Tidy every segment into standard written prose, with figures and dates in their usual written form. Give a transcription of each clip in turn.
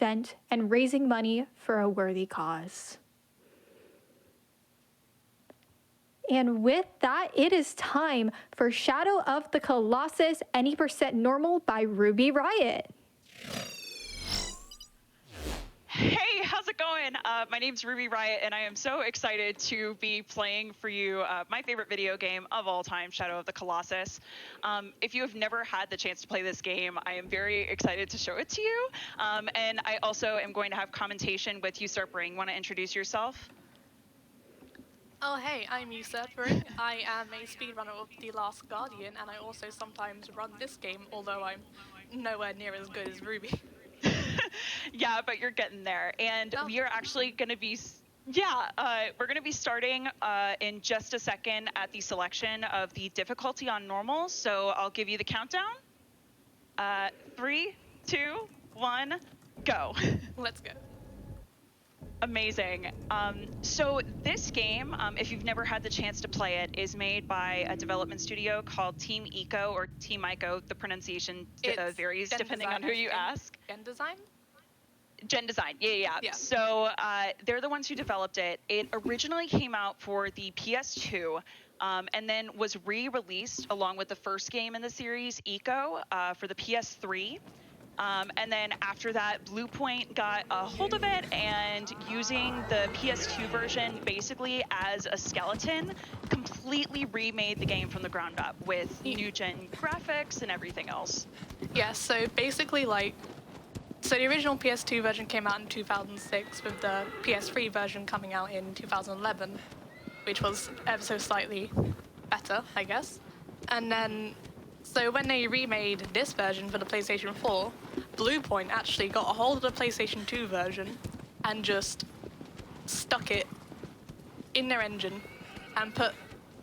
spent and raising money for a worthy cause. And with that, it is time for Shadow of the Colossus Any Percent Normal by RUBIEHART. Hey, how's it going? My name's RUBIEHART, and I am so excited to be playing for you my favorite video game of all time, Shadow of the Colossus. If you have never had the chance to play this game, I am very excited to show it to you. And I also am going to have commentation with Usurpering. Want to introduce yourself? Oh hey, I'm Usurpering. I am a speedrunner of The Last Guardian, and I also sometimes run this game, although I'm nowhere near as good as Ruby. Yeah, but you're getting there. And Oh. we are actually going to be, we're going to be starting in just a second at the selection of the difficulty on normal. So I'll give you the countdown. 3, 2, 1, go. Let's go. Amazing. So this game, if you've never had the chance to play it, is made by a development studio called Team Eco or Team Ico. The pronunciation varies depending on who you ask. Gen Design? Gen Design, yeah. So they're the ones who developed it. It originally came out for the PS2 and then was re-released along with the first game in the series, Eco, for the PS3. And then after that, Bluepoint got a hold of it and using the PS2 version basically as a skeleton, completely remade the game from the ground up with new-gen graphics and everything else. Yeah, so basically so the original PS2 version came out in 2006 with the PS3 version coming out in 2011, which was ever so slightly better, I guess. And then, so when they remade this version for the PlayStation 4, Bluepoint actually got a hold of the PlayStation 2 version and just stuck it in their engine and put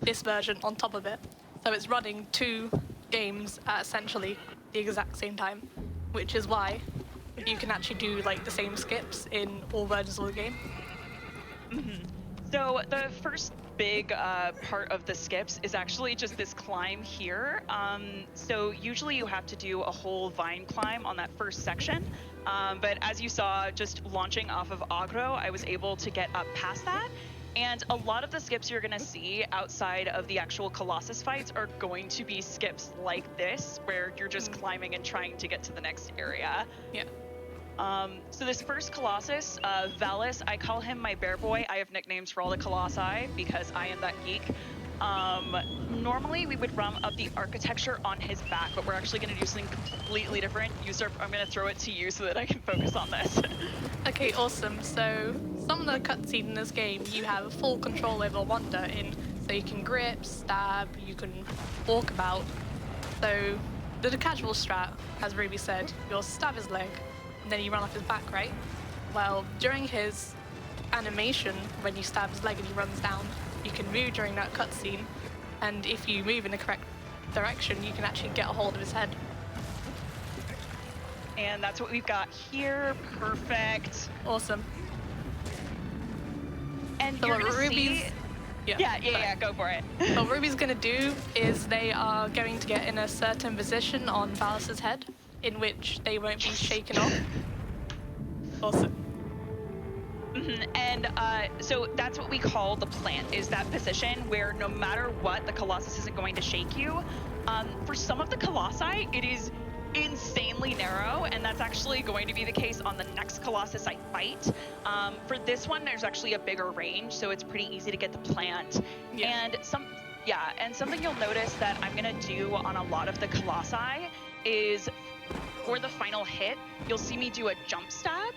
this version on top of it. So it's running two games at essentially the exact same time, which is why you can actually do like the same skips in all versions of the game. Mm-hmm. So the first big part of the skips is actually just this climb here. So usually you have to do a whole vine climb on that first section. But as you saw, just launching off of Agro, I was able to get up past that. And a lot of the skips you're gonna see outside of the actual Colossus fights are going to be skips like this, where you're just climbing and trying to get to the next area. Yeah. So this first Colossus, Valus, I call him my bear boy. I have nicknames for all the Colossi because I am that geek. Normally we would run up the architecture on his back, but we're actually going to do something completely different. Usurp, I'm going to throw it to you so that I can focus on this. Okay, awesome. So some of the cutscenes in this game, you have full control over Wanda in, so you can grip, stab, you can walk about. So the casual strat, as Ruby said, you'll stab his leg, and then you run off his back, right? Well, during his animation, when you stab his leg and he runs down, you can move during that cutscene, and if you move in the correct direction, you can actually get a hold of his head. And that's what we've got here. Perfect. Awesome. And So you're what gonna Ruby's... see... Yeah, Yeah, go for it. What Ruby's gonna do is they are going to get in a certain position on Valus's head, in which they won't be shaken off. Awesome. And so that's what we call the plant, is that position where no matter what, the Colossus isn't going to shake you. For some of the Colossi, it is insanely narrow, and that's actually going to be the case on the next Colossus I fight. For this one, there's actually a bigger range, so it's pretty easy to get the plant. Yeah. And something you'll notice that I'm gonna do on a lot of the Colossi is for the final hit, you'll see me do a jump stab.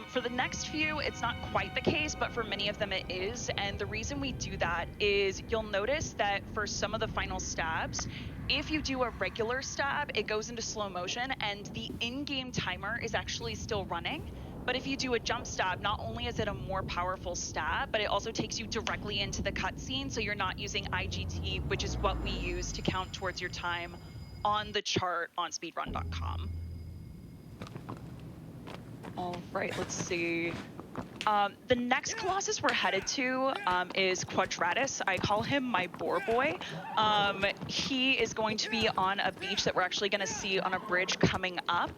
For the next few, it's not quite the case, but for many of them it is. And the reason we do that is you'll notice that for some of the final stabs, if you do a regular stab, it goes into slow motion and the in-game timer is actually still running. But if you do a jump stab, not only is it a more powerful stab, but it also takes you directly into the cutscene, so you're not using IGT, which is what we use to count towards your time on the chart on speedrun.com. All right, let's see. The next Colossus we're headed to is Quadratus. I call him my boar boy. He is going to be on a beach that we're actually going to see on a bridge coming up.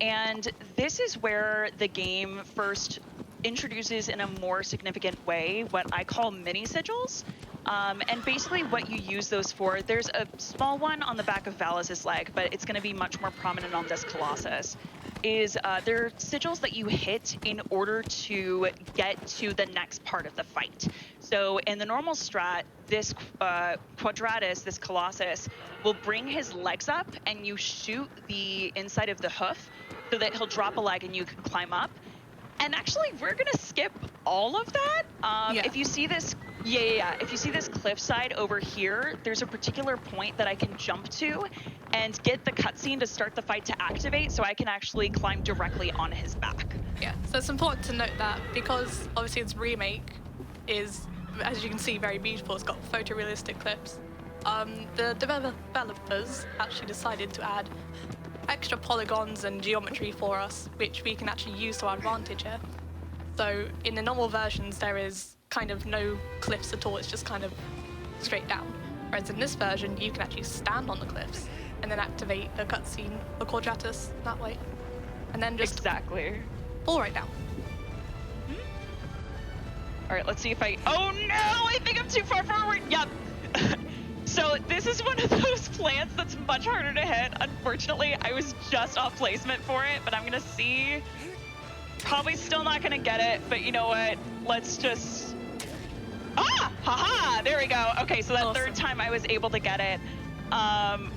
And this is where the game first introduces in a more significant way what I call mini sigils. And basically what you use those for, there's a small one on the back of Valis' leg, but it's going to be much more prominent on this Colossus, is they're sigils that you hit in order to get to the next part of the fight. So in the normal strat, this Quadratus, this Colossus, will bring his legs up and you shoot the inside of the hoof so that he'll drop a leg and you can climb up. And actually, we're gonna skip all of that. If you see this, if you see this cliffside over here, there's a particular point that I can jump to and get the cutscene to start the fight to activate, so I can actually climb directly on his back. Yeah, so it's important to note that because obviously its remake is, as you can see, very beautiful. It's got photorealistic clips. The developers actually decided to add extra polygons and geometry for us, which we can actually use to our advantage here. So in the normal versions, there is kind of no cliffs at all. It's just kind of straight down. Whereas in this version, you can actually stand on the cliffs and then activate the cutscene for Quadratus that way. And then just fall right down. All right, let's see if oh no, I think I'm too far forward. Yep. So this is one of those plants that's much harder to hit. Unfortunately, I was just off placement for it, but I'm gonna see. Probably still not gonna get it, but you know what? Let's just, haha, there we go. Okay, so that awesome. Third time I was able to get it.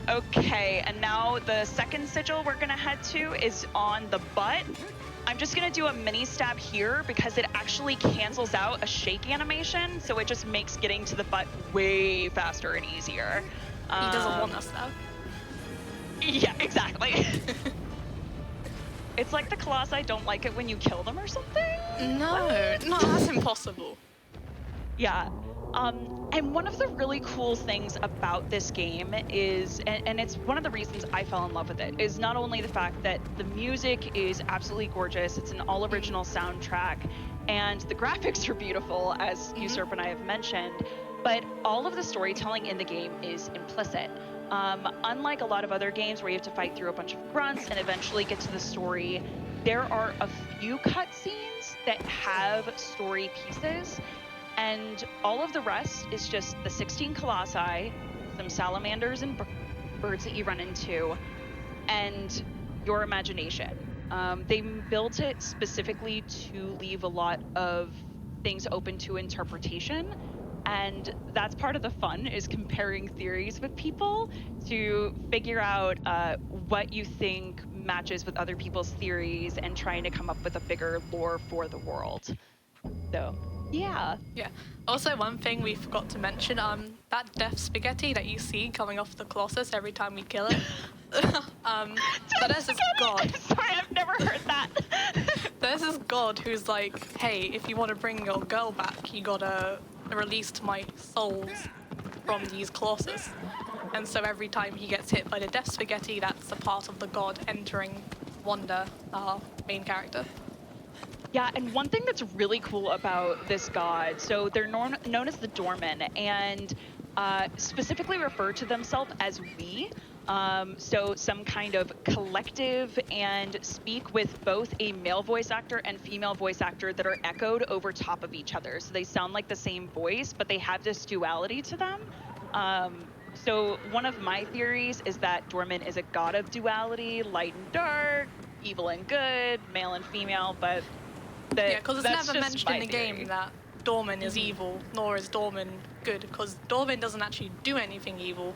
Okay, and now the second sigil we're gonna head to is on the butt. I'm just gonna do a mini stab here because it actually cancels out a shake animation, so it just makes getting to the butt way faster and easier. He doesn't want us though. Yeah, exactly. It's like the Colossi don't like it when you kill them or something? No, that's impossible. Yeah. And one of the really cool things about this game is, and it's one of the reasons I fell in love with it, is not only the fact that the music is absolutely gorgeous, it's an all original soundtrack, and the graphics are beautiful, as Usurp and I have mentioned, but all of the storytelling in the game is implicit. Unlike a lot of other games where you have to fight through a bunch of grunts and eventually get to the story, there are a few cutscenes that have story pieces, and all of the rest is just the 16 colossi, some salamanders and birds that you run into, and your imagination. They built it specifically to leave a lot of things open to interpretation, and that's part of the fun, is comparing theories with people to figure out what you think matches with other people's theories and trying to come up with a bigger lore for the world. So, yeah. Yeah. Also, one thing we forgot to mention, that death spaghetti that you see coming off the Colossus every time we kill it. So there's this god. I'm sorry, I've never heard that. There's this god who's like, hey, if you want to bring your girl back, you gotta release my souls from these Colossus. And so every time he gets hit by the death spaghetti, that's a part of the god entering Wanda, our main character. Yeah, and one thing that's really cool about this god, so they're known as the Doormen, and specifically refer to themselves as we. So some kind of collective, and speak with both a male voice actor and female voice actor that are echoed over top of each other. So they sound like the same voice, but they have this duality to them. So one of my theories is that Doorman is a god of duality, light and dark, evil and good, male and female, but yeah, because it's never mentioned in the game that Dorman is evil, nor is Dorman good, because Dorman doesn't actually do anything evil.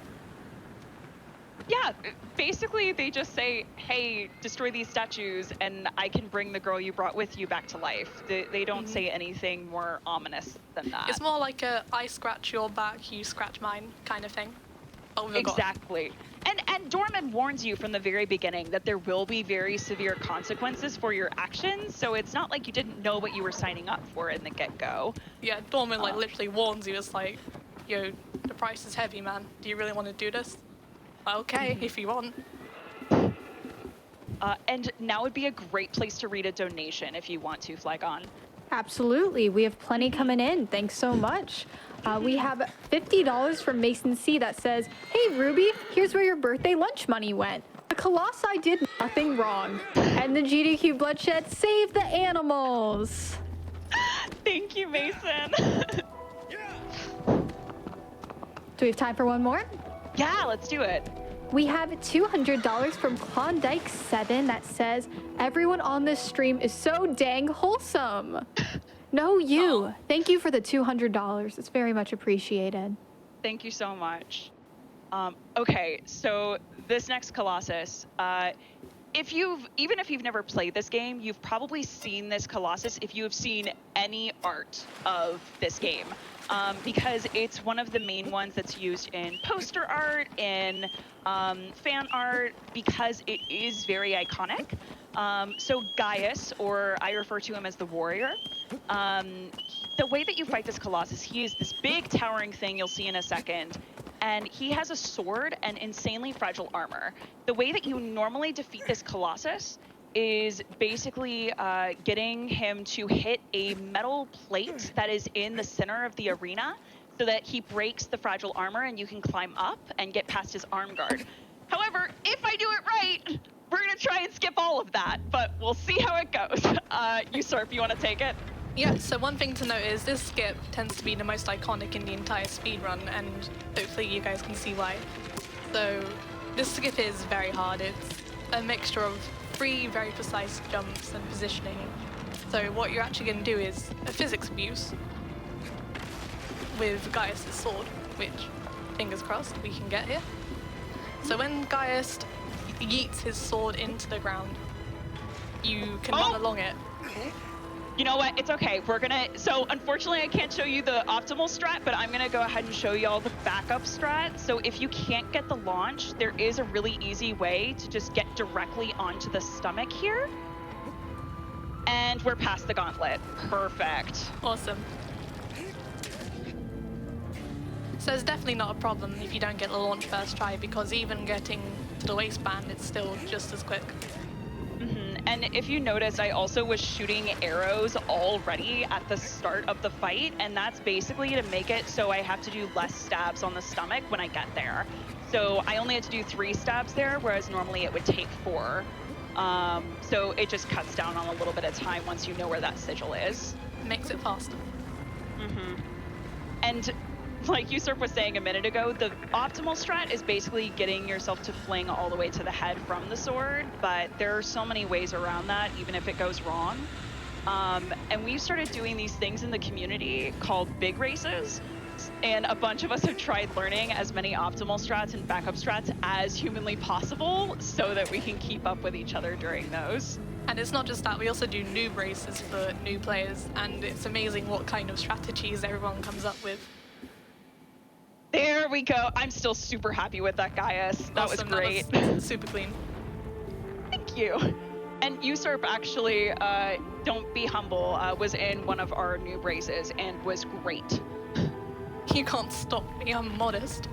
Yeah, basically they just say, hey, destroy these statues and I can bring the girl you brought with you back to life. They don't say anything more ominous than that. It's more like a I scratch your back, you scratch mine kind of thing. Exactly. And Dorman warns you from the very beginning that there will be very severe consequences for your actions, so it's not like you didn't know what you were signing up for in the get-go. Yeah, Dorman like literally warns you. It's like, yo, the price is heavy, man. Do you really want to do this? Okay, if you want. And now would be a great place to read a donation if you want to, Flygon. Absolutely. We have plenty coming in. Thanks so much. We have $50 from Mason C that says, hey, Ruby, here's where your birthday lunch money went. Colossi did nothing wrong. And the GDQ bloodshed saved the animals. Thank you, Mason. Do we have time for one more? Yeah, let's do it. We have $200 from Klondike7 that says, everyone on this stream is so dang wholesome. No, you. Oh. Thank you for the $200. It's very much appreciated. Thank you so much. Okay, so this next Colossus, even if you've never played this game, you've probably seen this Colossus if you have seen any art of this game. Because it's one of the main ones that's used in poster art, in fan art, because it is very iconic. So Gaius, or I refer to him as the warrior, the way that you fight this Colossus, he is this big towering thing you'll see in a second, and he has a sword and insanely fragile armor. The way that you normally defeat this Colossus is basically getting him to hit a metal plate that is in the center of the arena so that he breaks the fragile armor and you can climb up and get past his arm guard. However, if I do it right, we're gonna try and skip all of that, but we'll see how it goes. Usurp, you wanna take it? Yeah, so one thing to note is this skip tends to be the most iconic in the entire speedrun, and hopefully you guys can see why. So this skip is very hard. It's a mixture of 3 very precise jumps and positioning. So what you're actually going to do is a physics abuse with Gaius' sword, which, fingers crossed, we can get here. So when Gaius yeets his sword into the ground, you can run along it. You know what? It's okay. So unfortunately I can't show you the optimal strat, but I'm gonna go ahead and show you all the backup strat. So if you can't get the launch, there is a really easy way to just get directly onto the stomach here. And we're past the gauntlet. Perfect. Awesome. So it's definitely not a problem if you don't get the launch first try, because even getting to the waistband, it's still just as quick. And if you notice, I also was shooting arrows already at the start of the fight, and that's basically to make it so I have to do less stabs on the stomach when I get there. So I only had to do 3 stabs there, whereas normally it would take 4. So it just cuts down on a little bit of time once you know where that sigil is. Makes it faster. And like Usurp was saying a minute ago, the optimal strat is basically getting yourself to fling all the way to the head from the sword, but there are so many ways around that, even if it goes wrong. And we've started doing these things in the community called big races, and a bunch of us have tried learning as many optimal strats and backup strats as humanly possible so that we can keep up with each other during those. And it's not just that, we also do noob races for new players, and it's amazing what kind of strategies everyone comes up with. There we go. I'm still super happy with that, Gaius. That was great. That was super clean. Thank you. And Usurp actually, don't be humble, was in one of our noob races and was great. You can't stop me, I'm modest.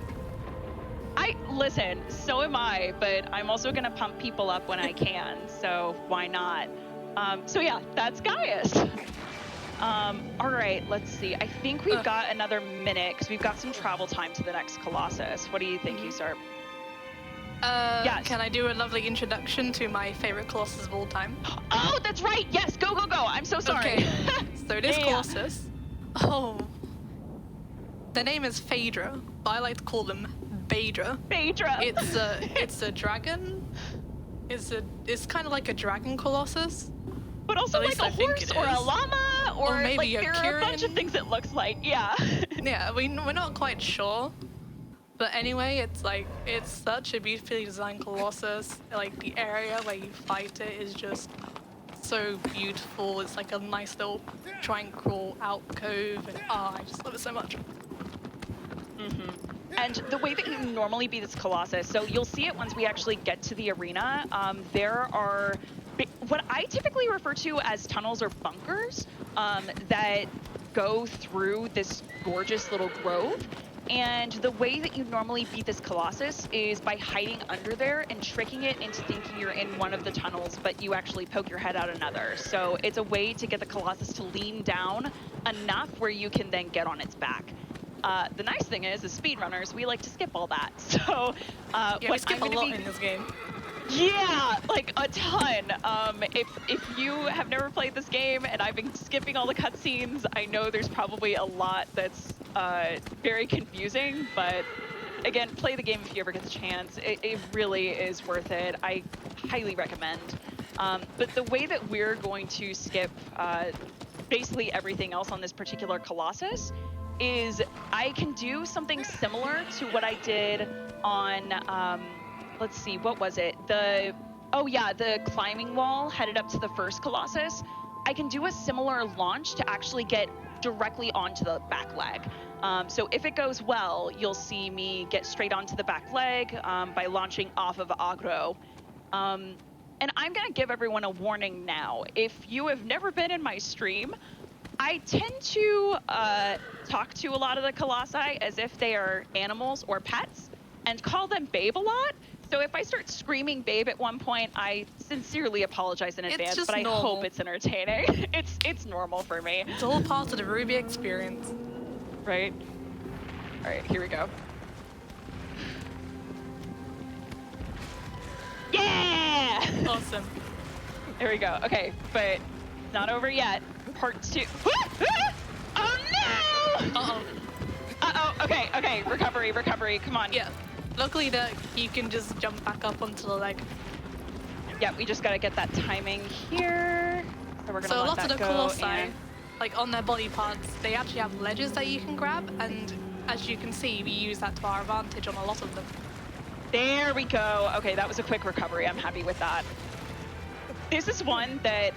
Listen, so am I, but I'm also gonna pump people up when I can, so why not? So yeah, that's Gaius. All right, let's see. I think we've got another minute because we've got some travel time to the next Colossus. What do you think, Usurp? Yes. Can I do a lovely introduction to my favorite Colossus of all time? Oh, that's right. Yes, go, go, go. I'm so sorry. Okay. So this Colossus, the name is Phaedra, but I like to call them Phaedra. Phaedra. It's a dragon. It's kind of like a dragon Colossus. But also like a horse or a llama or maybe like a there are a bunch of things it looks like. Yeah. Yeah, we're not quite sure. But anyway, it's such a beautifully designed Colossus. Like the area where you fight it is just so beautiful. It's like a nice little tranquil alcove, and I just love it so much. And the way that you normally beat this Colossus, so you'll see it once we actually get to the arena. There are what I typically refer to as tunnels or bunkers that go through this gorgeous little grove. And the way that you normally beat this Colossus is by hiding under there and tricking it into thinking you're in one of the tunnels, but you actually poke your head out another. So it's a way to get the Colossus to lean down enough where you can then get on its back. The nice thing is, as speedrunners, we like to skip all that. So we skip a lot in this game. Yeah, like a ton. If you have never played this game and I've been skipping all the cutscenes, I know there's probably a lot that's very confusing, but again, play the game if you ever get the chance. It really is worth it. I highly recommend. But the way that we're going to skip basically everything else on this particular Colossus is I can do something similar to what I did on, let's see, what was it? The climbing wall headed up to the first Colossus. I can do a similar launch to actually get directly onto the back leg. So if it goes well, you'll see me get straight onto the back leg by launching off of aggro. And I'm gonna give everyone a warning now. If you have never been in my stream, I tend to talk to a lot of the Colossi as if they are animals or pets and call them babe a lot. So if I start screaming babe at one point, I sincerely apologize in advance, but I hope it's entertaining. It's normal for me. It's all part of the Ruby experience. Right? All right, here we go. Yeah! Awesome. There we go. Okay, but it's not over yet. Part 2. Oh no! Uh-oh. Uh-oh. Okay. Recovery. Come on. Yeah. Luckily that you can just jump back up onto the leg. Yeah, we just gotta get that timing here. So we're gonna let that go. So a lot of the Colossi, like on their body parts, they actually have ledges that you can grab, and as you can see, we use that to our advantage on a lot of them. There we go. Okay, that was a quick recovery. I'm happy with that. This is one that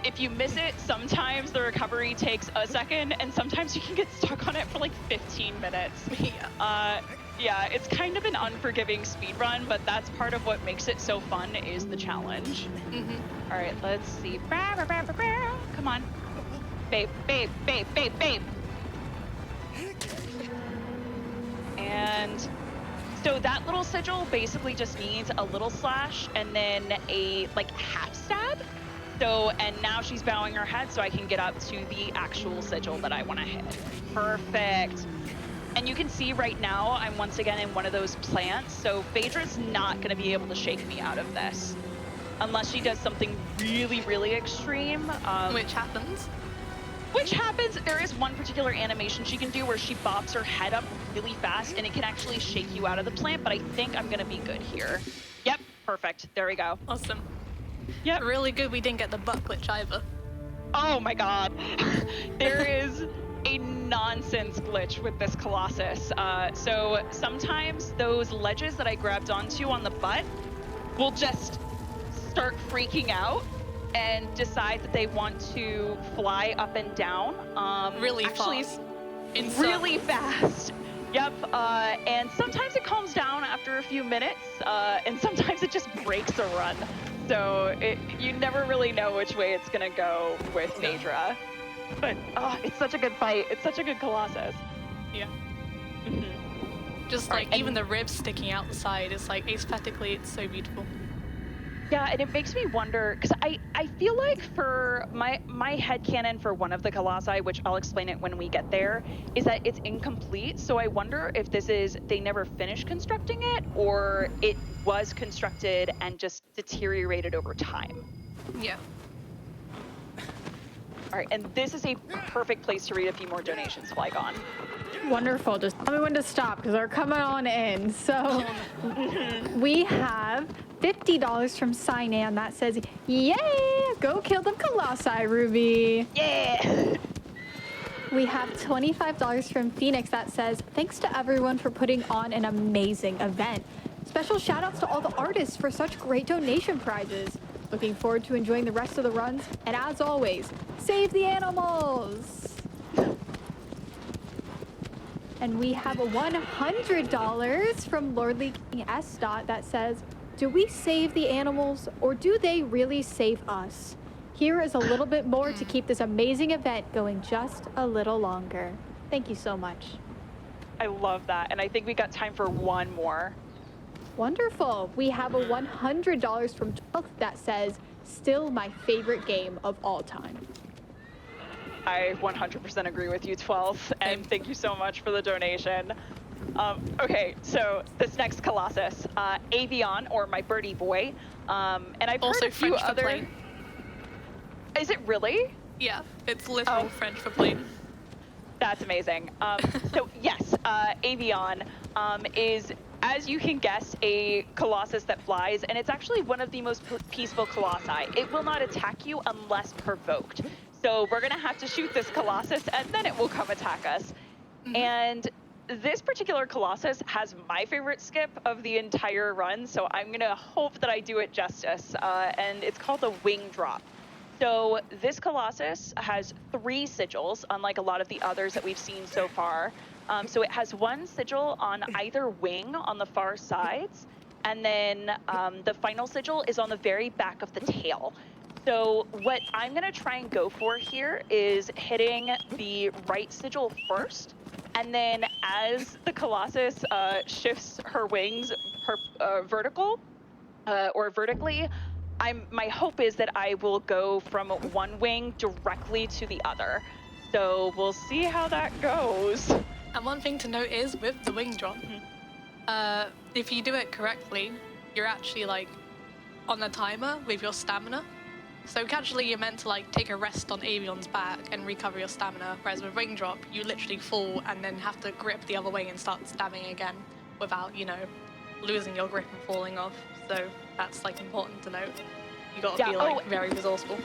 if you miss it, sometimes the recovery takes a second, and sometimes you can get stuck on it for like 15 minutes. Yeah, it's kind of an unforgiving speed run, but that's part of what makes it so fun is the challenge. All right, let's see. Come on. Babe. And so that little sigil basically just needs a little slash and then a like half stab. So, and now she's bowing her head so I can get up to the actual sigil that I want to hit. Perfect. And you can see right now I'm once again in one of those plants, so Phaedra's not going to be able to shake me out of this. Unless she does something really, really extreme. Which happens. There is one particular animation she can do where she bobs her head up really fast and it can actually shake you out of the plant, but I think I'm going to be good here. Yep, perfect. There we go. Awesome. Yep. Really good we didn't get the butt glitch either. Oh my god. There is a nonsense glitch with this Colossus. So sometimes those ledges that I grabbed onto on the butt will just start freaking out and decide that they want to fly up and down. Really fast. Really fast. Yep, and sometimes it calms down after a few minutes, and sometimes it just breaks a run. So you never really know which way it's gonna go with Phaedra. But it's such a good fight. It's such a good Colossus. Yeah. Just like even the ribs sticking out the side, it's like aesthetically, it's so beautiful. Yeah, and it makes me wonder, because I feel like for my headcanon for one of the Colossi, which I'll explain it when we get there, is that it's incomplete. So I wonder if this is, they never finished constructing it, or it was constructed and just deteriorated over time. Yeah. All right, and this is a perfect place to read a few more donations, Flygone. Wonderful. Just tell me when to stop because they're coming on in. So we have $50 from Sinan that says, "Yay! Go kill them Colossi, Ruby." Yeah. We have $25 from Phoenix that says, "Thanks to everyone for putting on an amazing event. Special shout outs to all the artists for such great donation prizes. Looking forward to enjoying the rest of the runs. And as always, save the animals." And we have a $100 from Lordly King S. that says, "Do we save the animals or do they really save us? Here is a little bit more to keep this amazing event going just a little longer." Thank you so much. I love that. And I think we got time for one more. Wonderful. We have a $100 from 12th that says, "Still my favorite game of all time." I 100% agree with you, 12th, and thank you so much for the donation. Okay, so this next Colossus, Avion, or my birdie boy, and I've Also heard a few French for other. plane. Is it really? Yeah, it's literal Oh. French for plane. That's amazing. So yes, Avion is, as you can guess, a Colossus that flies, and it's actually one of the most peaceful Colossi. It will not attack you unless provoked. So we're gonna have to shoot this Colossus, and then it will come attack us. And this particular Colossus has my favorite skip of the entire run, so I'm gonna hope that I do it justice. And it's called the Wing Drop. So this Colossus has 3 sigils, unlike a lot of the others that we've seen so far. So it has 1 sigil on either wing on the far sides, and then the final sigil is on the very back of the tail. So what I'm gonna try and go for here is hitting the right sigil first, and then as the Colossus shifts her wings vertically, my hope is that I will go from one wing directly to the other. So we'll see how that goes. And one thing to note is with the wing drop, if you do it correctly, you're actually like on a timer with your stamina. So casually you're meant to like take a rest on Avion's back and recover your stamina, whereas with wing drop, you literally fall and then have to grip the other wing and start stabbing again without, you know, losing your grip and falling off. So that's like important to note. You gotta be like very resourceful.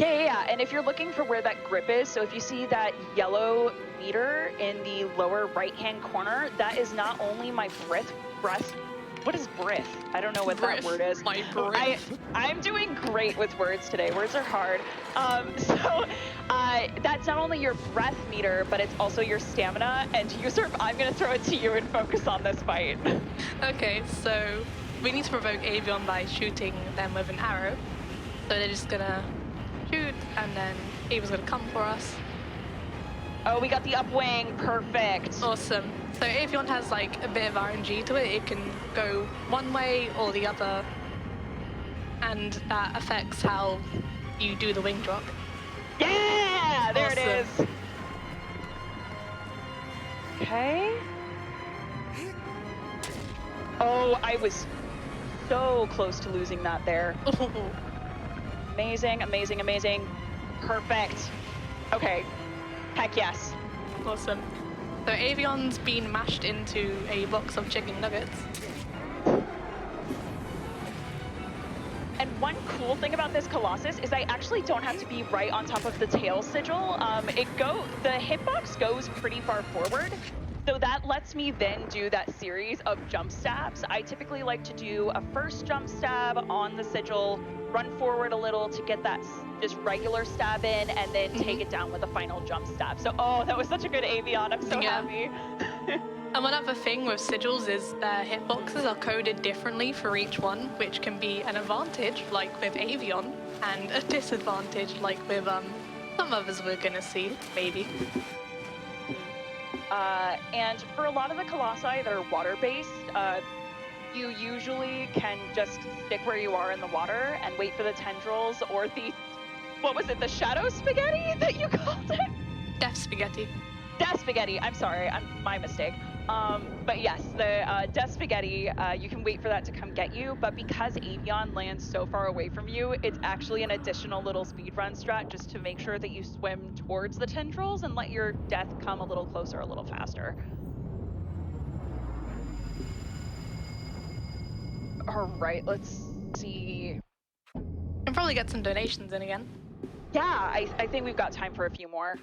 Yeah. And if you're looking for where that grip is, so if you see that yellow meter in the lower right-hand corner, that is not only my breath. What is breath? I don't know what that word is. My breath. I'm doing great with words today. Words are hard. So that's not only your breath meter, but it's also your stamina. And Usurp, I'm going to throw it to you and focus on this fight. Okay, so we need to provoke Avion by shooting them with an arrow. So they're just gonna shoot, and then Avion's gonna come for us. Oh, we got the upwing. Perfect. Awesome. So Avion has like a bit of RNG to it. It can go one way or the other, and that affects how you do the wing drop. Yeah, there Awesome. it is. Okay. Oh, I was so close to losing that there. Amazing, amazing, amazing. Perfect. Okay. Heck yes. Awesome. So Avion's been mashed into a box of chicken nuggets. And one cool thing about this Colossus is I actually don't have to be right on top of the tail sigil. The hitbox goes pretty far forward, so that lets me then do that series of jump stabs. I typically like to do a first jump stab on the sigil, run forward a little to get that just regular stab in, and then take it down with a final jump stab. So, oh, that was such a good Avion. I'm so happy. And one other thing with sigils is their hitboxes are coded differently for each one, which can be an advantage, like with Avion, and a disadvantage, like with some others we're gonna see, maybe. And for a lot of the Colossi that are water-based, you usually can just stick where you are in the water and wait for the tendrils or the, what was it, the shadow spaghetti that you called it? Death spaghetti. Death spaghetti, I'm sorry, my mistake. But yes, the death spaghetti, you can wait for that to come get you, but because Avion lands so far away from you, it's actually an additional little speedrun strat just to make sure that you swim towards the tendrils and let your death come a little closer, a little faster. All right, let's see. Can probably get some donations in again. Yeah, I think we've got time for a few more.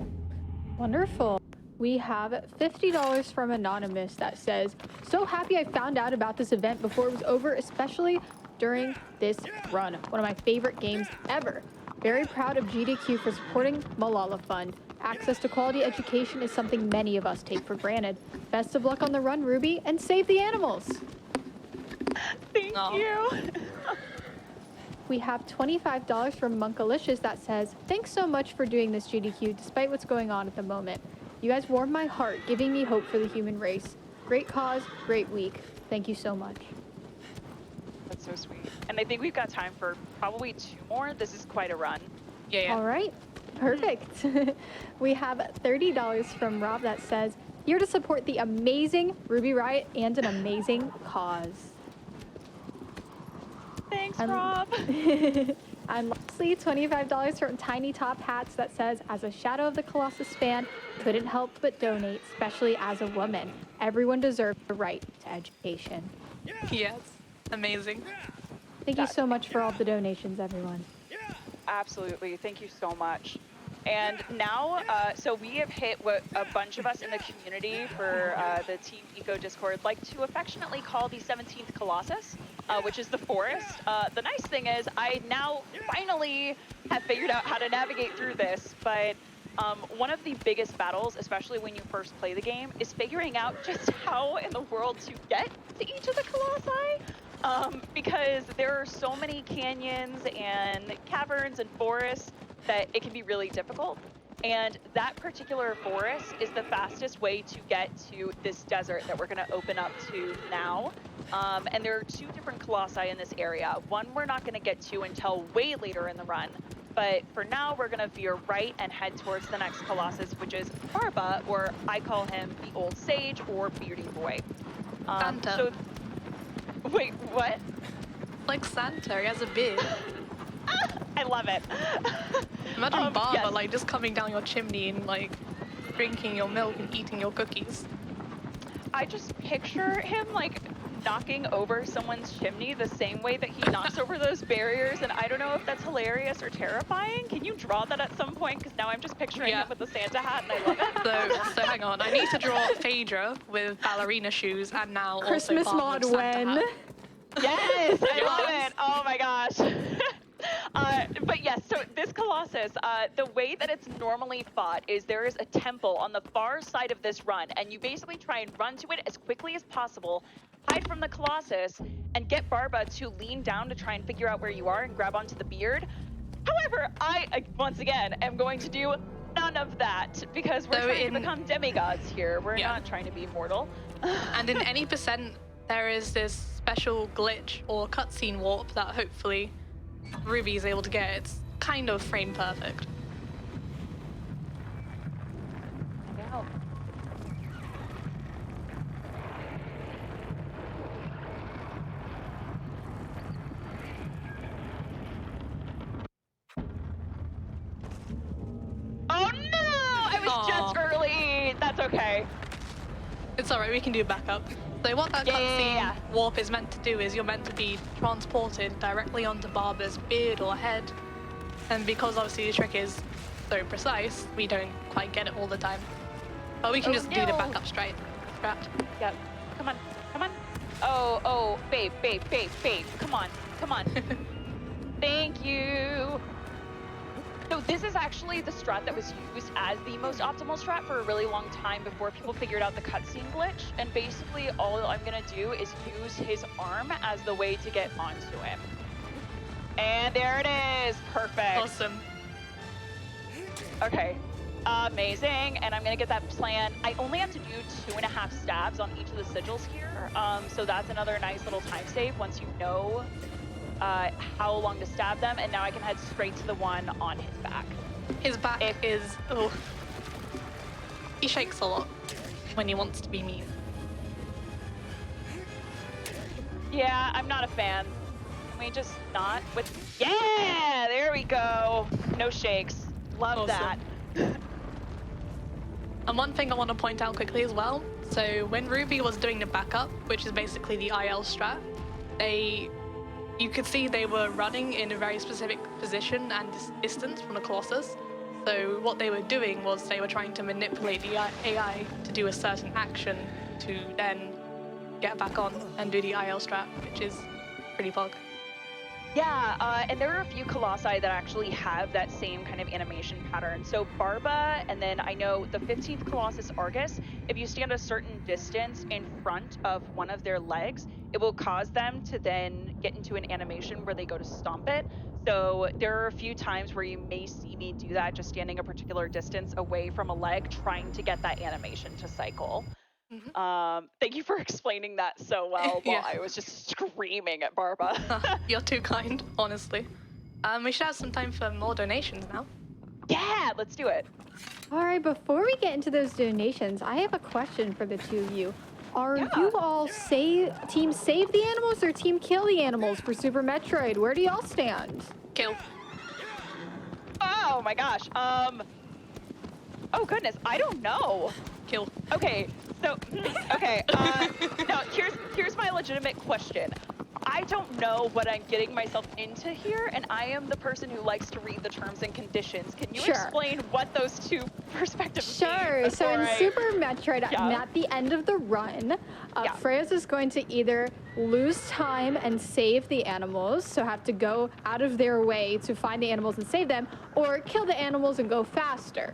Wonderful. We have $50 from Anonymous that says, so happy I found out about this event before it was over, especially during this run. One of my favorite games ever. Very proud of GDQ for supporting Malala Fund. Access to quality education is something many of us take for granted. Best of luck on the run, Ruby, and save the animals. Thank you. We have $25 from Monkalicious that says, thanks so much for doing this, GDQ, despite what's going on at the moment. You guys warmed my heart, giving me hope for the human race. Great cause, great week. Thank you so much. That's so sweet. And I think we've got time for probably 2 more. This is quite a run. Yeah. All right, perfect. We have $30 from Rob that says, here to support the amazing Ruby Riot and an amazing cause. Thanks, And- Rob. And lastly, $25 from Tiny Top Hats that says, as a Shadow of the Colossus fan, couldn't help but donate, especially as a woman. Everyone deserves the right to education. Yes, amazing. Thank you so much for all the donations, everyone. Absolutely. Thank you so much. And now, so we have hit what a bunch of us in the community for the Team Eco Discord like to affectionately call the 17th Colossus, which is the forest. The nice thing is I now finally have figured out how to navigate through this, but one of the biggest battles, especially when you first play the game, is figuring out just how in the world to get to each of the Colossi. Because there are so many canyons and caverns and forests that it can be really difficult. And that particular forest is the fastest way to get to this desert that we're going to open up to now. And there are two different colossi in this area. One we're not going to get to until way later in the run. But for now, we're going to veer right and head towards the next colossus, which is Barba, or I call him the Old Sage or Beardy Boy. Santa. So, wait, what? Like Santa, he has a beard. I love it. Imagine Barba yes. like just coming down your chimney and like drinking your milk and eating your cookies. I just picture him like knocking over someone's chimney the same way that he knocks over those barriers, and I don't know if that's hilarious or terrifying. Can you draw that at some point? Because now I'm just picturing him with the Santa hat, and I love it. So hang on, I need to draw Phaedra with ballerina shoes and now Christmas also mod Barba with Santa when. hat. Yes, I love it. Oh my gosh. But yes, so this Colossus, the way that it's normally fought is there is a temple on the far side of this run, and you basically try and run to it as quickly as possible, hide from the Colossus, and get Barba to lean down to try and figure out where you are and grab onto the beard. However, I, once again, am going to do none of that because we're trying to become demigods here. We're not trying to be mortal. And in any percent, there is this special glitch or cutscene warp that hopefully Ruby is able to get. It's kind of frame perfect. Yeah. Oh no! I was just early. That's okay. It's alright, we can do backup. So what that cutscene warp is meant to do is you're meant to be transported directly onto Barba's beard or head. And because obviously the trick is so precise, we don't quite get it all the time. But we can just do the backup strat. Yep. Come on. Come on. Oh, babe. Come on. Thank you. So this is actually the strat that was used as the most optimal strat for a really long time before people figured out the cutscene glitch. And basically all I'm gonna do is use his arm as the way to get onto him. And there it is. Perfect. Awesome. Okay. Amazing. And I'm gonna get that plan. I only have to do 2.5 stabs on each of the sigils here. So that's another nice little time save once you know how long to stab them, and now I can head straight to the one on his back. His back is, he shakes a lot when he wants to be mean. Yeah, I'm not a fan. Can we just not with, yeah, there we go. No shakes. Love that. And one thing I want to point out quickly as well, so when Ruby was doing the backup, which is basically the IL strat, you could see they were running in a very specific position and distance from the Colossus. So what they were doing was they were trying to manipulate the AI to do a certain action to then get back on and do the IL strat, which is pretty pog. Yeah, and there are a few Colossi that actually have that same kind of animation pattern. So Barba, and then I know the 15th Colossus Argus, if you stand a certain distance in front of one of their legs, it will cause them to then get into an animation where they go to stomp it. So there are a few times where you may see me do that, just standing a particular distance away from a leg, trying to get that animation to cycle. Thank you for explaining that so well while I was just screaming at Barba. You're too kind, honestly. We should have some time for more donations now. Yeah, let's do it. All right, before we get into those donations, I have a question for the two of you. Are you all team save the animals or team kill the animals for Super Metroid? Where do y'all stand? Kill. Oh my gosh. Oh goodness, I don't know. Kill. Okay, so okay. No, here's my legitimate question. I don't know what I'm getting myself into here, and I am the person who likes to read the terms and conditions. Can you explain what those two perspectives mean? Sure. So in Super Metroid, at the end of the run, Freya's is going to either lose time and save the animals, so have to go out of their way to find the animals and save them, or kill the animals and go faster.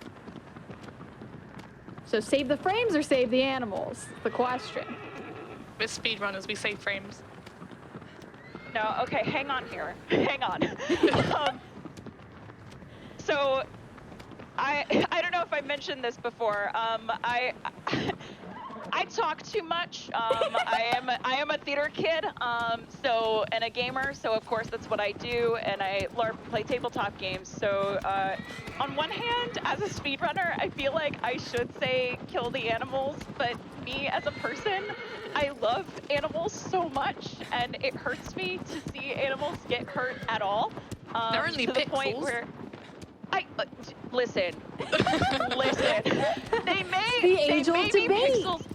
So save the frames or save the animals? The question. With speedrunners, we save frames. No, okay, hang on here. Hang on. So, I don't know if I mentioned this before. I talk too much. I am a theater kid. And a gamer. So of course that's what I do. And I play tabletop games. So on one hand, as a speedrunner, I feel like I should say kill the animals. But me as a person, I love animals so much, and it hurts me to see animals get hurt at all. They're only to the point pixels. where listen. They may The age-old be debate. pixels.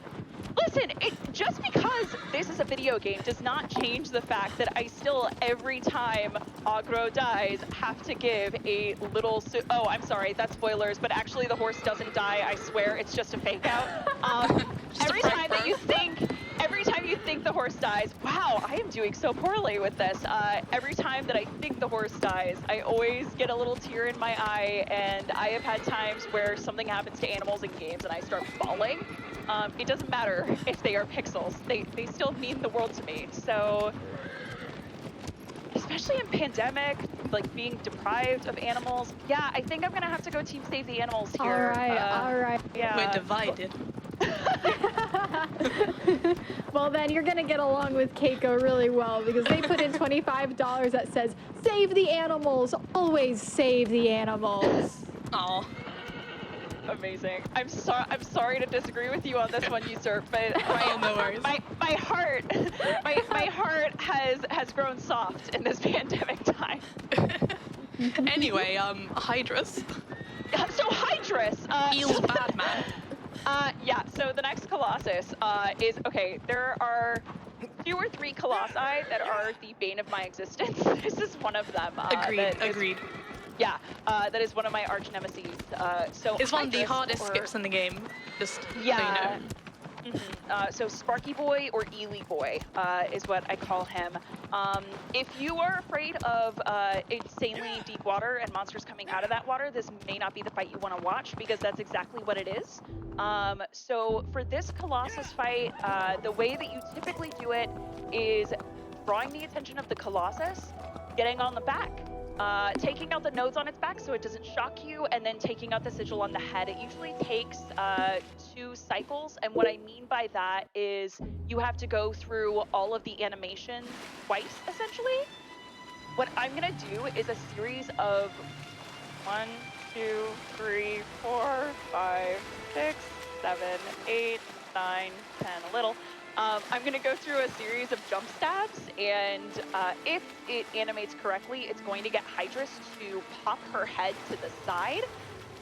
Listen, just because this is a video game does not change the fact that I still, every time Agro dies, have to give a little... Oh, I'm sorry, that's spoilers, but actually the horse doesn't die, I swear, it's just a fake out. Every time you think the horse dies, wow, I am doing so poorly with this. Every time that I think the horse dies, I always get a little tear in my eye, and I have had times where something happens to animals in games and I start bawling. It doesn't matter if they are pixels. They still mean the world to me. So, especially in pandemic, like being deprived of animals. Yeah, I think I'm gonna have to go team save the animals here. All right. Yeah. We're divided. Well, then you're gonna get along with Keiko really well because they put in $25 that says save the animals, always save the animals. Aw. Amazing. I'm sorry to disagree with you on this one, Usurp, but no worries. my heart has grown soft in this pandemic time. Anyway, Hydrus. So Hydrus, Eel's bad man. Yeah, so the next Colossus is, okay, there are 2 or 3 Colossi that are the bane of my existence. This is one of them. Agreed. Yeah, that is one of my arch nemesis. So It's one of the Hydrus, hardest skips in the game, just so you yeah. know. So Sparky Boy or Ely Boy is what I call him. If you are afraid of insanely deep water and monsters coming out of that water, this may not be the fight you want to watch because that's exactly what it is. So for this Colossus fight, the way that you typically do it is drawing the attention of the Colossus, getting on the back. Taking out the nodes on its back so it doesn't shock you, and then taking out the sigil on the head. It usually takes 2 cycles, and what I mean by that is you have to go through all of the animations twice, essentially. What I'm gonna do is a series of 1, 2, 3, 4, 5, 6, 7, 8, 9, 10, a little. I'm gonna go through a series of jump stabs, and if it animates correctly, it's going to get Hydrus to pop her head to the side,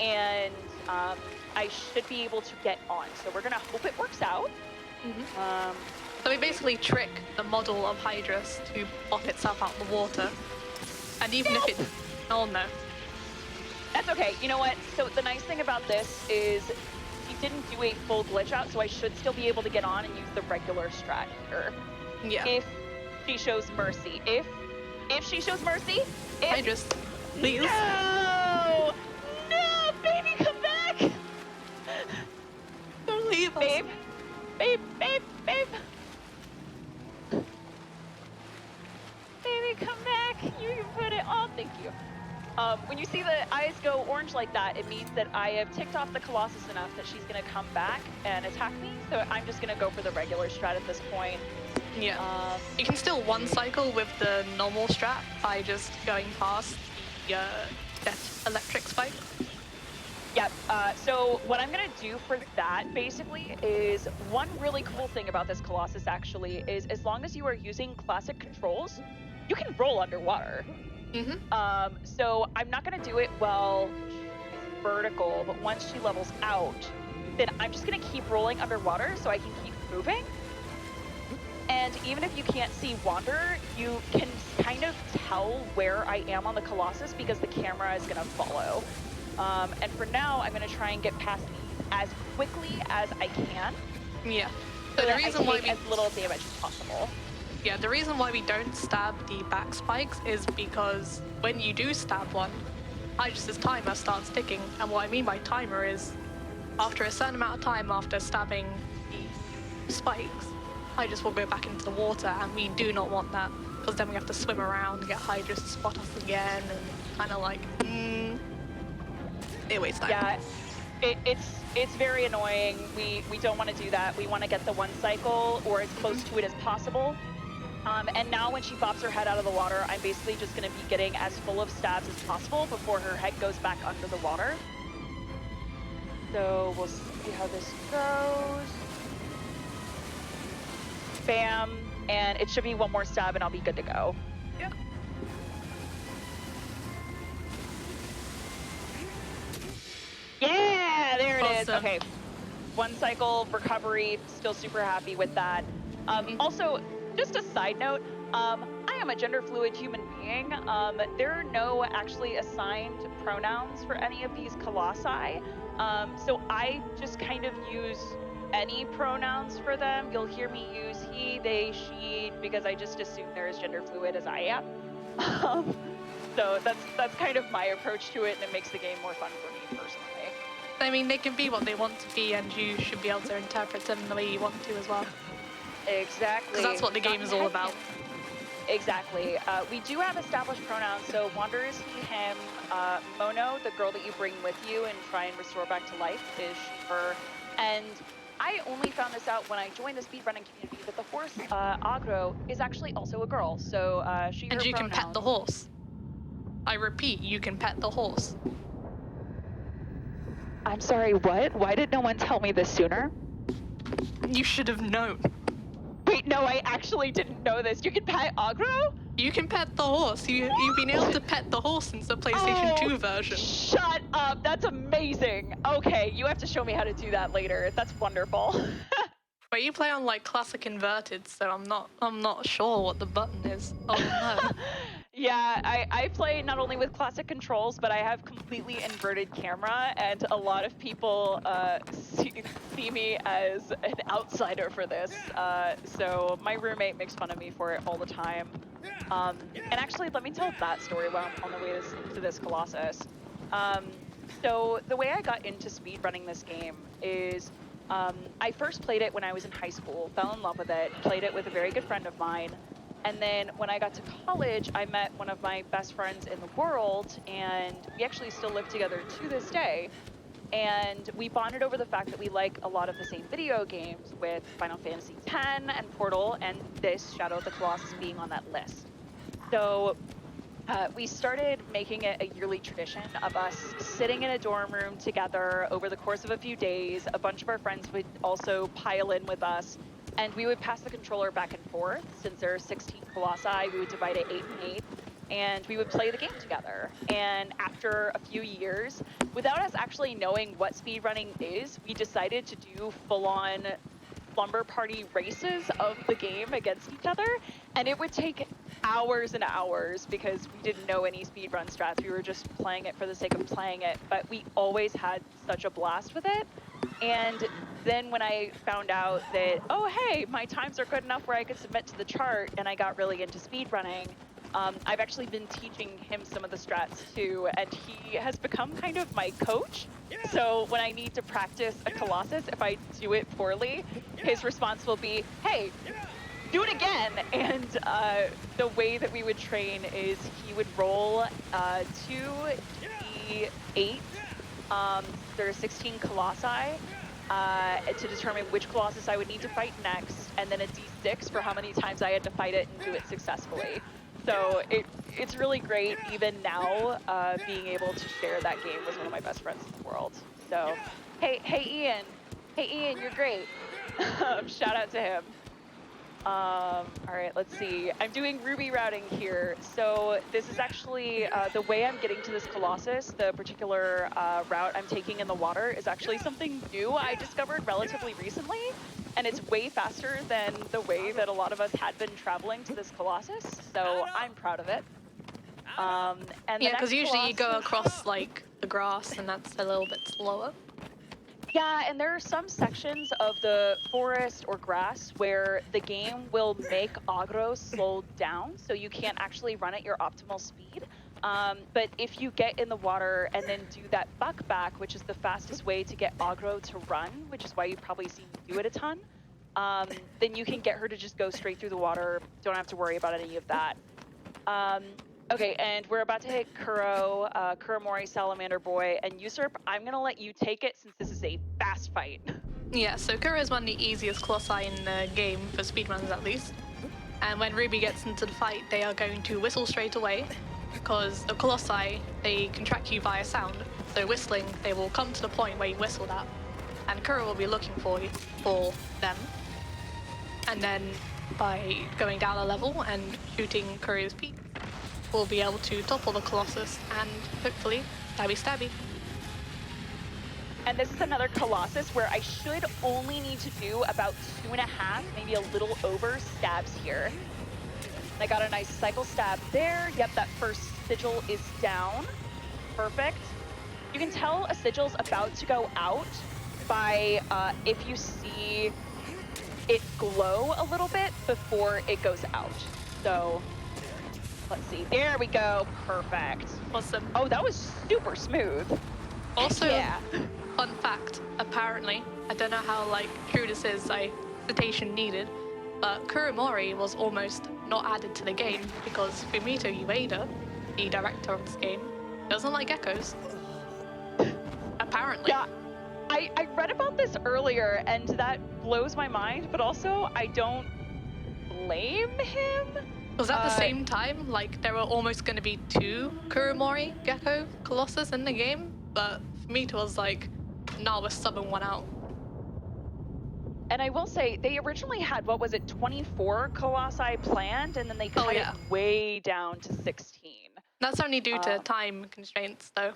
and I should be able to get on. So we're gonna hope it works out. So we basically trick the model of Hydrus to pop itself out the water. And even if it... Oh no. That's okay. You know what? So the nice thing about this is he didn't do a full glitch out, so I should still be able to get on and use the regular strat here. Yeah. If she shows mercy. If she shows mercy. Hydrus, please. No! No, baby, come back! Don't leave us. Babe. Babe. Baby, come back. You can put it on. Thank you. When you see the eyes go orange like that, it means that I have ticked off the Colossus enough that she's going to come back and attack me. So I'm just going to go for the regular strat at this point. Yeah. You can still one cycle with the normal strat by just going past the death electric spike. Yep. So what I'm gonna do for that basically is one really cool thing about this Colossus actually is as long as you are using classic controls, you can roll underwater. So I'm not gonna do it while she's vertical, but once she levels out, then I'm just gonna keep rolling underwater so I can keep moving. And even if you can't see Wander, you can kind of tell where I am on the Colossus because the camera is gonna follow. And for now, I'm gonna try and get past these as quickly as I can. Yeah. So So the that reason I why take we as little damage as possible. Yeah, the reason why we don't stab the back spikes is because when you do stab one, Hydra's timer starts ticking. And what I mean by timer is after a certain amount of time after stabbing the spikes, Hydras will go back into the water, and we do not want that because then we have to swim around and get Hydras to spot us again, and kind of like, it wastes time. Yeah, it's very annoying. We don't want to do that. We want to get the one cycle or as close to it as possible. And now when she pops her head out of the water, I'm basically just going to be getting as full of stabs as possible before her head goes back under the water. So we'll see how this goes. Bam, and it should be one more stab and I'll be good to go. Yep. Yeah, there it is. Awesome. Okay, one cycle recovery, still super happy with that. Also, just a side note, I am a gender fluid human being. There are no actually assigned pronouns for any of these colossi. So I just kind of use any pronouns for them. You'll hear me use he, they, she, because I just assume they're as gender fluid as I am. So that's kind of my approach to it, and it makes the game more fun for me personally. I mean, they can be what they want to be, and you should be able to interpret them the way you want to as well. Exactly. Because that's what the game is all about. Exactly. We do have established pronouns, so Wander is he, him. Mono, the girl that you bring with you and try and restore back to life, is she, her. And I only found this out when I joined the speedrunning community that the horse, Agro, is actually also a girl. So she, her And you pronouns. can pet the horse. I repeat, you can pet the horse. I'm sorry, what? Why did no one tell me this sooner? You should have known. Wait, no, I actually didn't know this. You can pet Agro? You can pet the horse. You've been able to pet the horse since the PlayStation 2 version. Shut up! That's amazing. Okay, you have to show me how to do that later. That's wonderful. But you play on like classic inverted, so I'm not sure what the button is. Oh no. Yeah, I play not only with classic controls, but I have completely inverted camera, and a lot of people see me as an outsider for this. So my roommate makes fun of me for it all the time. And actually, let me tell that story while I'm on the way to this Colossus. So the way I got into speedrunning this game is I first played it when I was in high school, fell in love with it, played it with a very good friend of mine. And then when I got to college, I met one of my best friends in the world, and we actually still live together to this day. And we bonded over the fact that we like a lot of the same video games, with Final Fantasy X and Portal, and this, Shadow of the Colossus, being on that list. So we started making it a yearly tradition of us sitting in a dorm room together over the course of a few days. A bunch of our friends would also pile in with us, and we would pass the controller back and forth. Since there are 16 colossi, we would divide it 8 and 8, and we would play the game together. And after a few years, without us actually knowing what speedrunning is, we decided to do full-on slumber party races of the game against each other, and it would take hours and hours because we didn't know any speedrun strats. We were just playing it for the sake of playing it, but we always had such a blast with it. And then when I found out that, oh hey, my times are good enough where I could submit to the chart, and I got really into speedrunning, I've actually been teaching him some of the strats too, and he has become kind of my coach. So when I need to practice a Colossus, if I do it poorly, his response will be, hey, do it again. And the way that we would train is he would roll 2d8. There are 16 colossi to determine which colossus I would need to fight next, and then a d6 for how many times I had to fight it and do it successfully. So it's really great even now being able to share that game with one of my best friends in the world. So hey Ian, you're great. Shout out to him. All right, let's see. I'm doing Ruby routing here. So this is actually the way I'm getting to this Colossus. The particular route I'm taking in the water is actually something new I discovered relatively recently. And it's way faster than the way that a lot of us had been traveling to this Colossus. So I'm proud of it. And Yeah, because usually you go across like the grass and that's a little bit slower. Yeah, and there are some sections of the forest or grass where the game will make aggro slow down, so you can't actually run at your optimal speed. But if you get in the water and then do that buck back, which is the fastest way to get aggro to run, which is why you've probably seen me do it a ton, then you can get her to just go straight through the water. Don't have to worry about any of that. Okay, and we're about to hit Kuro, Kuromori, Salamander Boy, and Usurp. I'm going to let you take it since this is a fast fight. Yeah, so Kuro is one of the easiest Colossi in the game, for speedrunners at least. And when Ruby gets into the fight, they are going to whistle straight away, because the Colossi, they can track you via sound. So whistling, they will come to the point where you whistled at, and Kuro will be looking for them. And then by going down a level and shooting Kuro's peak, we'll be able to topple the Colossus and hopefully stabby. And this is another Colossus where I should only need to do about 2.5, maybe a little over stabs here. I got a nice cycle stab there. Yep, that first sigil is down. Perfect. You can tell a sigil's about to go out by if you see it glow a little bit before it goes out. So let's see. There we go. Perfect. Awesome. Oh, that was super smooth. Also, yeah. Fun fact, apparently, I don't know how true this is, citation needed, but Kuromori was almost not added to the game because Fumito Ueda, the director of this game, doesn't like geckos. Apparently. Yeah, I read about this earlier and that blows my mind, but also I don't blame him. Was at the same time, there were almost going to be 2 Kuromori gecko Colossus in the game, but Fumito was like, nah, we're subbing one out. And I will say, they originally had, 24 Colossi planned, and then they cut it way down to 16. That's only due to time constraints, though.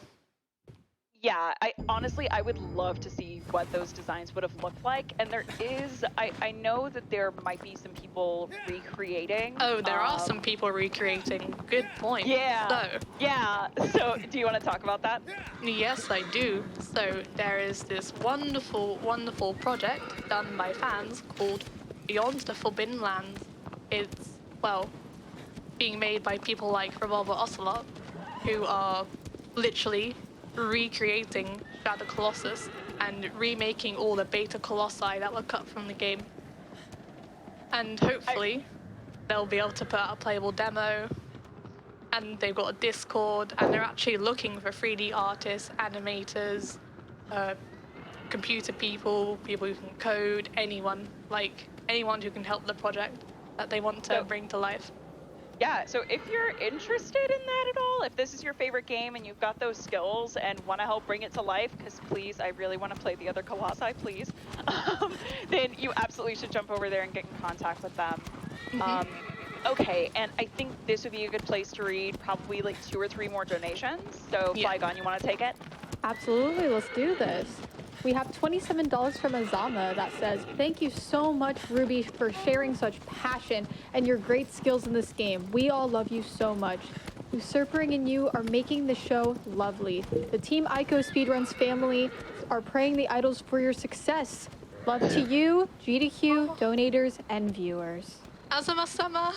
Yeah, I would love to see what those designs would have looked like. And there is, I know that there might be some people recreating. Oh, there are some people recreating. Good point. Yeah. So, do you want to talk about that? Yes, I do. So, there is this wonderful, wonderful project done by fans called Beyond the Forbidden Lands. It's, being made by people like Revolver Ocelot, who are literally recreating Shadow Colossus and remaking all the beta colossi that were cut from the game. And hopefully they'll be able to put out a playable demo, and they've got a Discord, and they're actually looking for 3D artists, animators, computer people who can code, anyone who can help the project that they want to bring to life. Yeah, so if you're interested in that at all, if this is your favorite game and you've got those skills and want to help bring it to life, because please, I really want to play the other Colossi, please, then you absolutely should jump over there and get in contact with them. Okay, and I think this would be a good place to read probably 2 or 3 more donations. So, Flygone, you want to take it? Absolutely, let's do this. We have $27 from Azama that says, thank you so much, Ruby, for sharing such passion and your great skills in this game. We all love you so much. Usurpering and you are making the show lovely. The Team Ico Speedruns family are praying the idols for your success. Love to you, G2Q, donators, and viewers. Azuma-sama,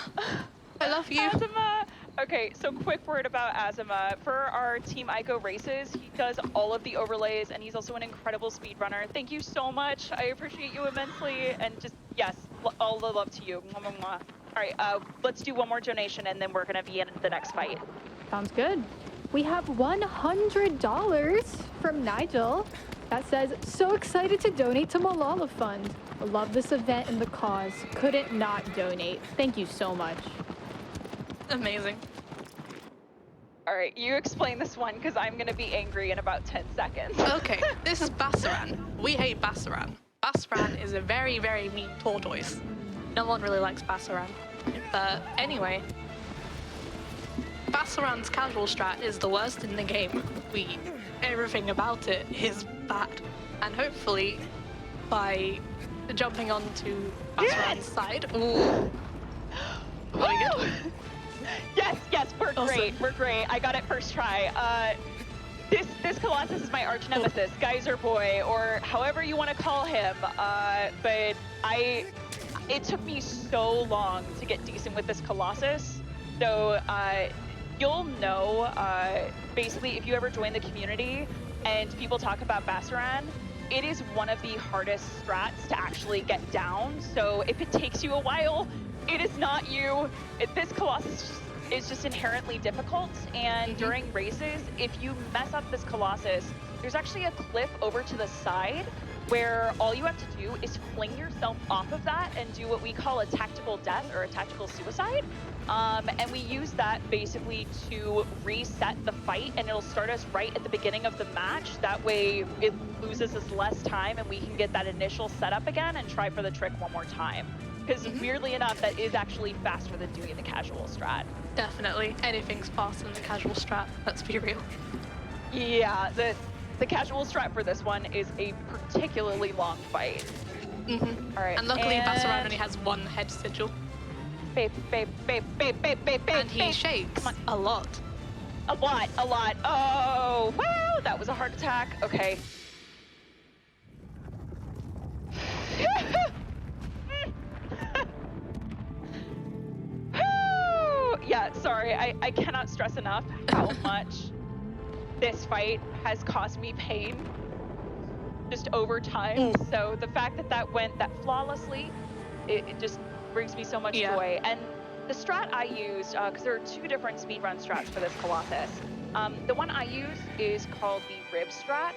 I love you. Azuma! Okay, so quick word about Azuma. For our Team Ico races, he does all of the overlays, and he's also an incredible speedrunner. Thank you so much. I appreciate you immensely, and just, yes, all the love to you. Mwah, mwah, mwah. All right, let's do one more donation, and then we're going to be in the next fight. Sounds good. We have $100 from Nigel that says, so excited to donate to Malala Fund. Love this event and the cause. Couldn't not donate. Thank you so much. Amazing. All right, you explain this one because I'm gonna be angry in about 10 seconds. Okay, this is Bassaran. We hate Bassaran. Bassaran is a very, very mean tortoise. No one really likes Bassaran. But anyway, Bassaran's casual strat is the worst in the game. Everything about it is bad. And hopefully, by jumping onto Bassaran's side, ooh. Are we good? Yes, we're Awesome. great. We're great. I got it first try. This Colossus is my arch nemesis, Geyser Boy, or however you want to call him. But it took me so long to get decent with this Colossus. So you'll know, basically, if you ever join the community and people talk about Bassaran, it is one of the hardest strats to actually get down. So if it takes you a while, it is not you. This Colossus is just inherently difficult, and during races, if you mess up this Colossus, there's actually a cliff over to the side where all you have to do is fling yourself off of that and do what we call a tactical death or a tactical suicide. And we use that basically to reset the fight, and it'll start us right at the beginning of the match. That way it loses us less time and we can get that initial setup again and try for the trick one more time. Because weirdly enough, that is actually faster than doing the casual strat. Definitely. Anything's faster than the casual strat, let's be real. Yeah, the casual strat for this one is a particularly long fight. All right. And luckily, Bassaran only has one head sigil. Babe. And he shakes a lot. A lot. Oh, wow, that was a heart attack. Okay. Yeah, sorry, I cannot stress enough how much this fight has caused me pain just over time. So the fact that went that flawlessly, it just brings me so much joy. And the strat I used, because there are two different speedrun strats for this Colossus. The one I use is called the rib strat.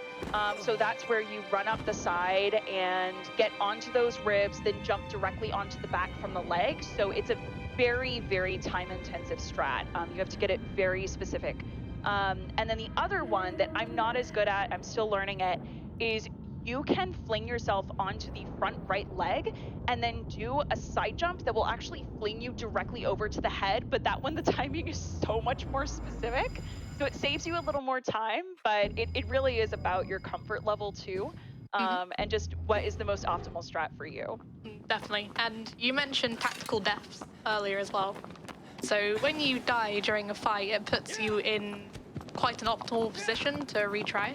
So that's where you run up the side and get onto those ribs, then jump directly onto the back from the leg. So it's a very, very time-intensive strat. You have to get it very specific. And then the other one that I'm not as good at, I'm still learning it, is you can fling yourself onto the front right leg and then do a side jump that will actually fling you directly over to the head. But that one, the timing is so much more specific. So it saves you a little more time, but it really is about your comfort level too. And just what is the most optimal strat for you. Definitely. And you mentioned tactical deaths earlier as well. So when you die during a fight, it puts you in quite an optimal position to retry.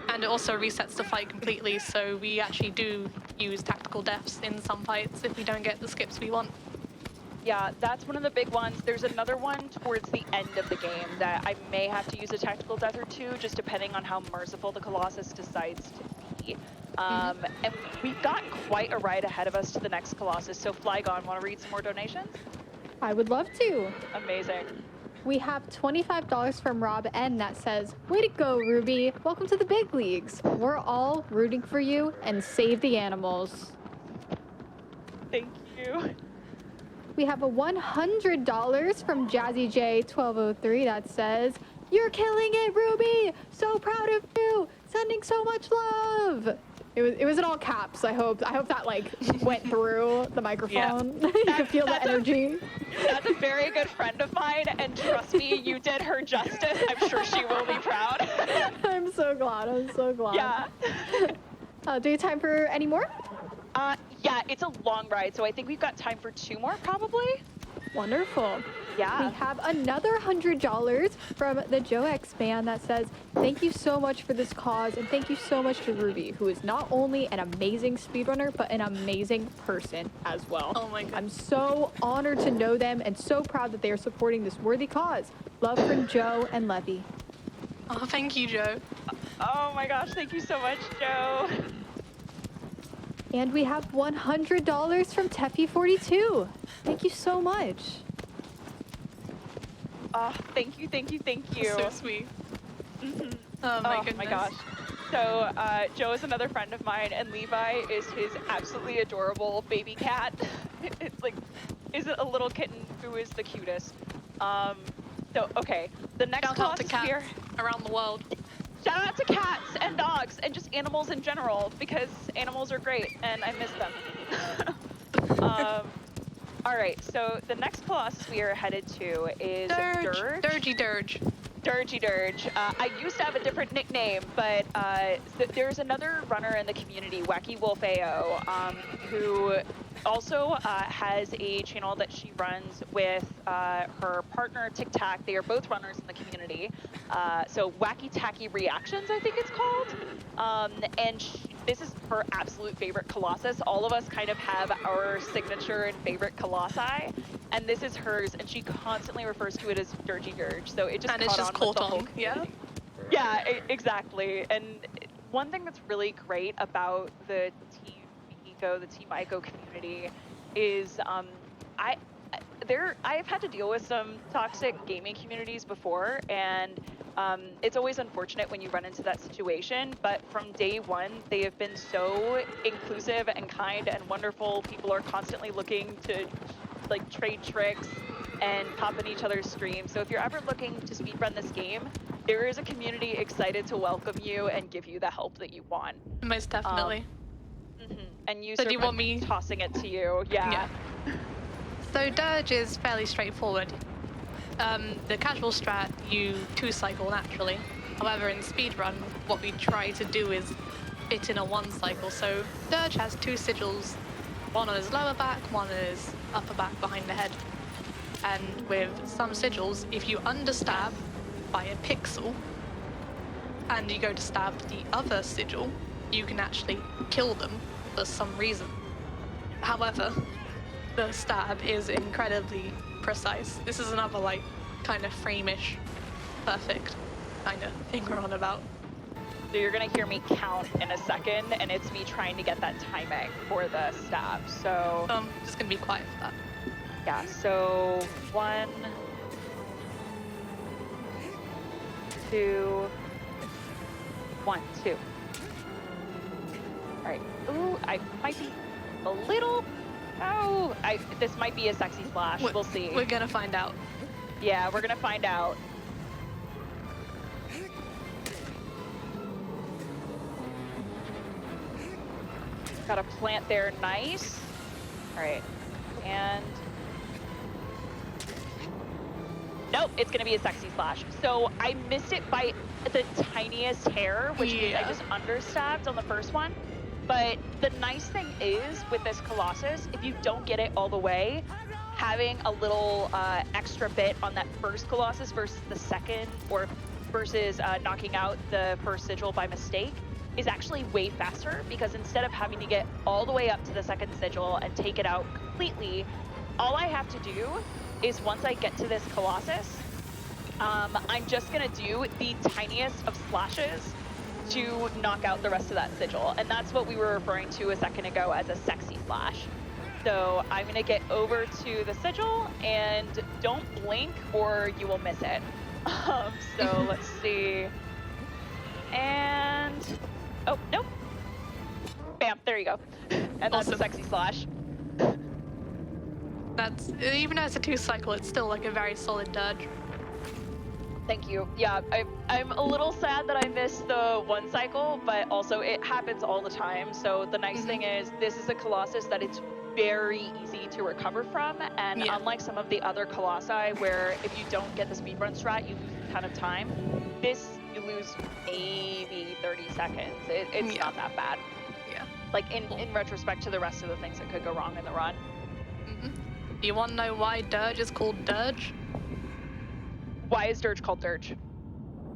And it also resets the fight completely, so we actually do use tactical deaths in some fights if we don't get the skips we want. Yeah, that's one of the big ones. There's another one towards the end of the game that I may have to use a tactical death or two, just depending on how merciful the Colossus decides to be. And we've got quite a ride ahead of us to the next Colossus, so Flygon, want to read some more donations? I would love to. Amazing. We have $25 from Rob N that says, "Way to go, Ruby. Welcome to the big leagues. We're all rooting for you and save the animals." Thank you. We have a $100 from Jazzy J 1203 that says, "You're killing it, Ruby. So proud of you. Sending so much love." It was in all caps. I hope that like went through the microphone. Yeah. You could feel the energy. That's a very good friend of mine, and trust me, you did her justice. I'm sure she will be proud. I'm so glad. Yeah. Do you have time for any more? Yeah, it's a long ride, so I think we've got time for two more, probably. Wonderful. Yeah. We have another $100 from the Joe X Man that says, "Thank you so much for this cause, and thank you so much to Ruby, who is not only an amazing speedrunner, but an amazing person as well." Oh my God. I'm so honored to know them and so proud that they are supporting this worthy cause. Love from Joe and Levy. Oh, thank you, Joe. Oh my gosh, thank you so much, Joe. And we have $100 from Teffy42. Thank you so much. Oh, thank you. So sweet. Oh my goodness. My gosh. So Joe is another friend of mine, and Levi is his absolutely adorable baby cat. It's is a little kitten who is the cutest. So okay, the next Shout out to Colossus we are. cats around the world. Shout out to cats and dogs and just animals in general because animals are great and I miss them. All right, so the next Colossus we are headed to is Dirge. Dirgy Dirge. Dirgy Dirge. I used to have a different nickname, but there's another runner in the community, Wacky Wolf AO, who also has a channel that she runs with her partner Tic Tac. They are both runners in the community. So Wacky Tacky Reactions, I think it's called. And this is her absolute favorite Colossus. All of us kind of have our signature and favorite Colossi, and this is hers, and she constantly refers to it as Dirgy Dirge. So it just And it's just caught on, yeah? Yeah, exactly. And one thing that's really great about the Team Ico community is I've had to deal with some toxic gaming communities before, and it's always unfortunate when you run into that situation, but from day one, they have been so inclusive and kind and wonderful. People are constantly looking to like trade tricks and pop in each other's streams. So if you're ever looking to speedrun this game, there is a community excited to welcome you and give you the help that you want. Most definitely. And you So do you want me tossing it to you? Yeah. So Dirge is fairly straightforward. The casual strat, you 2-cycle naturally. However, in speedrun, what we try to do is fit in a 1-cycle. So Dirge has 2 sigils, one on his lower back, one on his upper back behind the head. And with some sigils, if you understab by a pixel, and you go to stab the other sigil, you can actually kill them for some reason. However, the stab is incredibly precise. This is another like kind of frame-ish, perfect kind of thing we're on about. So you're gonna hear me count in a second, and it's me trying to get that timing for the stab. So Just gonna be quiet for that. yeah. So 1, 2, 1, 2. All right. Ooh, I might be a little. Oh, this might be a sexy splash. We'll see. We're gonna find out. Yeah, we're gonna find out. Got a plant there, nice. All right, and nope, it's gonna be a sexy splash. So I missed it by the tiniest hair, which means I just understabbed on the first one. But the nice thing is with this Colossus, if you don't get it all the way, having a little extra bit on that first Colossus versus the second, or versus knocking out the first sigil by mistake, is actually way faster, because instead of having to get all the way up to the second sigil and take it out completely, all I have to do is once I get to this Colossus, I'm just gonna do the tiniest of splashes to knock out the rest of that sigil. And that's what we were referring to a second ago as a sexy flash. So I'm gonna get over to the sigil, and don't blink or you will miss it. So let's see. And, oh, nope. Bam, there you go. And that's a sexy slash. That's, even as a 2-cycle, it's still like a very solid Dirge. Thank you. Yeah, I'm a little sad that I missed the 1 cycle, but also it happens all the time. So the nice thing is this is a Colossus that it's very easy to recover from, and unlike some of the other Colossi where if you don't get the speedrun strat, you lose a ton of time, this you lose maybe 30 seconds. It's not that bad. Yeah. Like in retrospect to the rest of the things that could go wrong in the run. Do you want to know why Dirge is called Dirge? Why is Dirge called Dirge?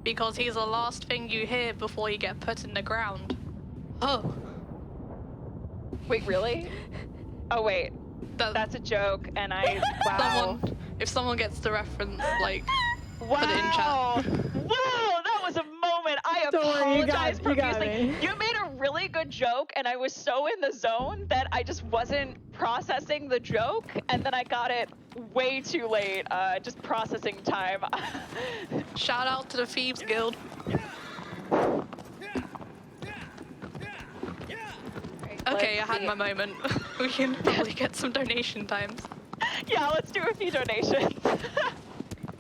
Because he's the last thing you hear before you get put in the ground. Oh. Wait, really? Oh, wait. That's a joke, and wow. If someone gets the reference, like, wow. put it in chat. Whoa, that was a moment. I apologize profusely. You made a really good joke, and I was so in the zone that I just wasn't processing the joke, and then I got it way too late. Just processing time. Shout out to the Thieves Guild. Right, okay, I had my moment. We can probably get some donation times. Yeah, let's do a few donations.